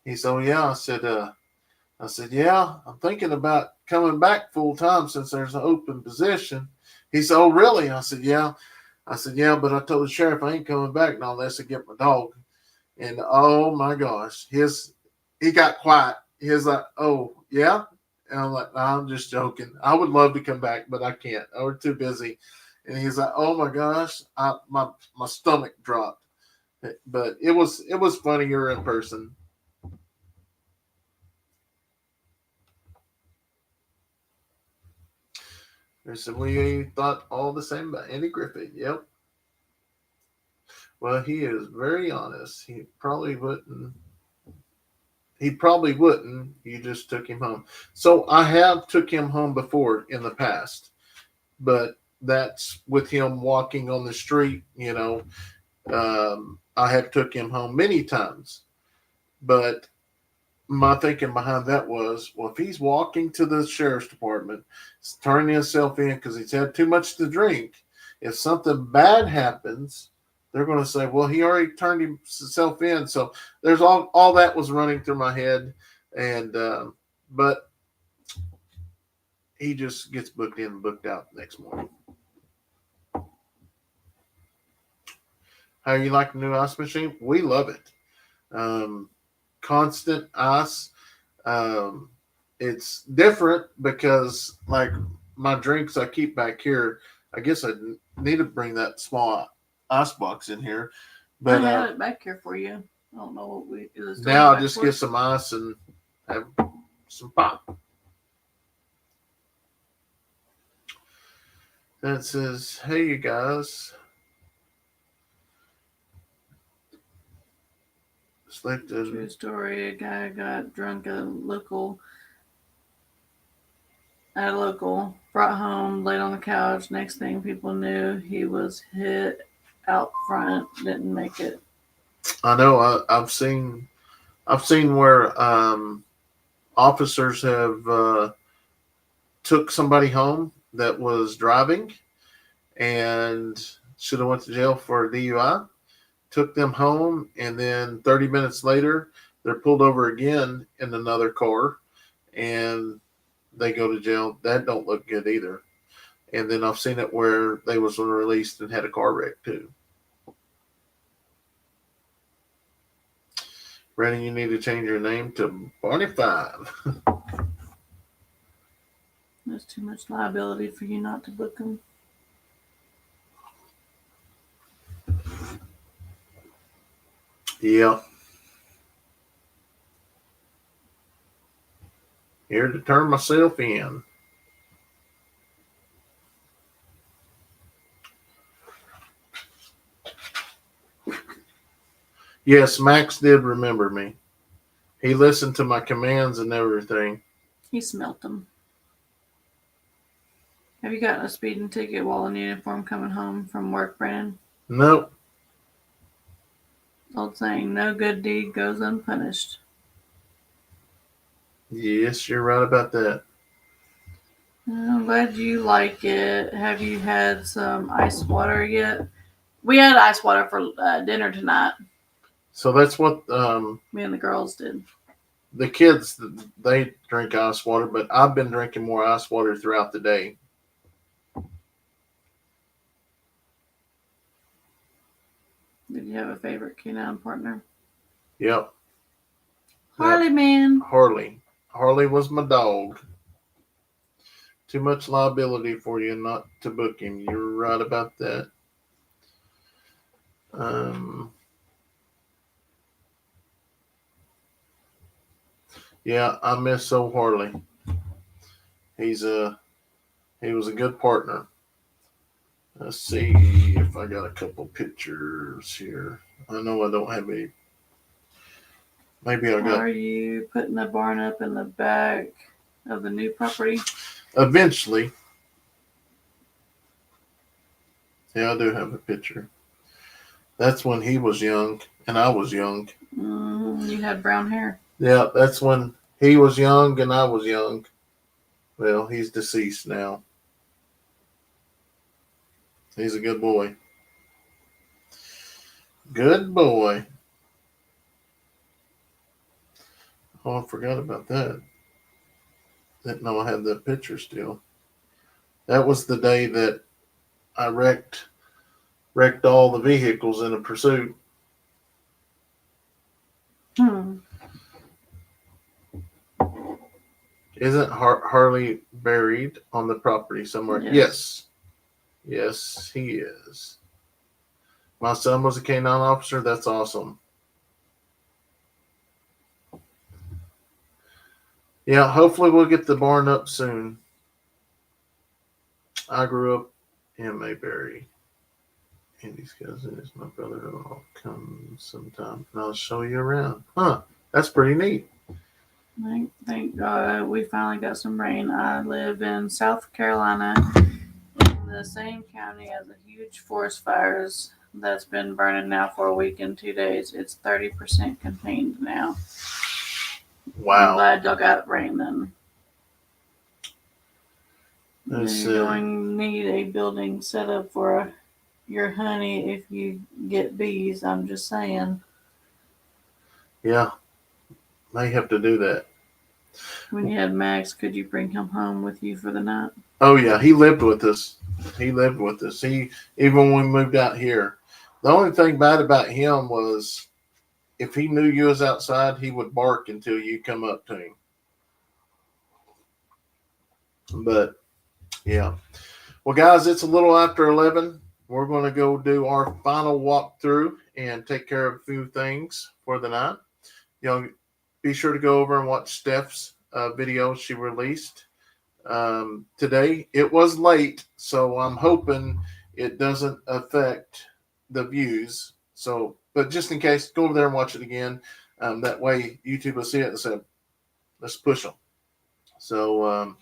He said, "Oh, yeah." I said, "Yeah, I'm thinking about coming back full time since there's an open position." He said, "Oh, really?" I said, "Yeah." I said, "Yeah, but I told the sheriff I ain't coming back now unless I get my dog." And oh my gosh, he got quiet. He was like, "Oh, yeah?" And I'm like, "No, I'm just joking. I would love to come back, but I can't. We're too busy." And he's like, "Oh my gosh," my stomach dropped. But it was funnier in person. They said, "We thought all the same about Andy Griffith." Yep. Well, he is very honest. He probably wouldn't. You just took him home. So I have took him home before in the past, but that's with him walking on the street. I have took him home many times, but my thinking behind that was, well, if he's walking to the sheriff's department, turning himself in because he's had too much to drink, if something bad happens, they're going to say, well, he already turned himself in. So there's all that was running through my head. And, but he just gets booked in and booked out the next morning. How you like the new ice machine? We love it. Constant ice. It's different because like my drinks I keep back here, I guess I need to bring that small ice box in here. But I had it back here for you. I don't know what we. Now I'll just get some ice and have some pop. That says, "Hey, you guys." Selected. True story. A guy got drunk at a local, brought home, laid on the couch. Next thing people knew, he was hit out front. Didn't make it. I know. I've seen where officers have took somebody home that was driving and should have went to jail for a DUI. Took them home, and then 30 minutes later, they're pulled over again in another car, and they go to jail. That don't look good either. And then I've seen it where they was released and had a car wreck too. Brandon, you need to change your name to Barney 5. There's too much liability for you not to book them. Yeah. Here to turn myself in. Yes, Max did remember me. He listened to my commands and everything. He smelt them. Have you gotten a speeding ticket while in uniform coming home from work, Brandon? Nope. Old saying, no good deed goes unpunished. Yes, you're right about that. I'm glad you like it. Have you had some ice water yet? We had ice water for dinner tonight. So that's what Me and the girls did. the kids, they drink ice water, but I've been drinking more ice water throughout the day. Did you have a favorite canine partner? Yep. Harley, man. Harley. Harley was my dog. Too much liability for you not to book him. You're right about that. Yeah, I miss old Harley. He was a good partner. Let's see if I got a couple pictures here. I know I don't have any. Maybe I got. Are you putting the barn up in the back of the new property? Eventually. Yeah, I do have a picture. That's when he was young and I was young. You had brown hair. Yeah, that's when he was young and I was young. Well, he's deceased now. He's a good boy. Good boy. Oh, I forgot about that. Didn't know I had that picture still. That was the day that I wrecked all the vehicles in a pursuit. Isn't Harley buried on the property somewhere? Yes. Yes, he is. My son was a canine officer. That's awesome. Yeah, hopefully we'll get the barn up soon. I grew up in Mayberry. Andy's cousin is my brother. I'll come sometime and I'll show you around. Huh, that's pretty neat. Thank God we finally got some rain. I live in South Carolina in the same county as a huge forest fires that's been burning now for a week and 2 days. It's 30% contained now. Wow. I'm glad y'all got rain then. You're going to need a building set up for your honey if you get bees. I'm just saying. Yeah. May have to do that. When you had Max, could you bring him home with you for the night? Oh yeah, he lived with us. Even when we moved out here. The only thing bad about him was if he knew you was outside, he would bark until you come up to him. But yeah. Well, guys, it's a little after 11. we're going to go do our final walkthrough and take care of a few things for the night. Be sure to go over and watch Steph's video she released today. It was late, so I'm hoping it doesn't affect the views. So, but just in case, go over there and watch it again. That way YouTube will see it and say, let's push them. So,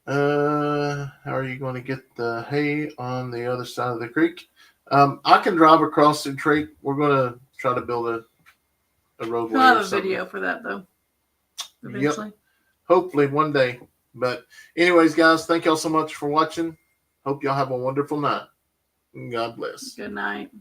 how are you going to get the hay on the other side of the creek? I can drive across the creek. We're going to try to build a roadway. We'll have or a something. video for that, though, eventually. Yep. Hopefully one day. But anyways, guys, thank y'all so much for watching. Hope y'all have a wonderful night. God bless. Good night.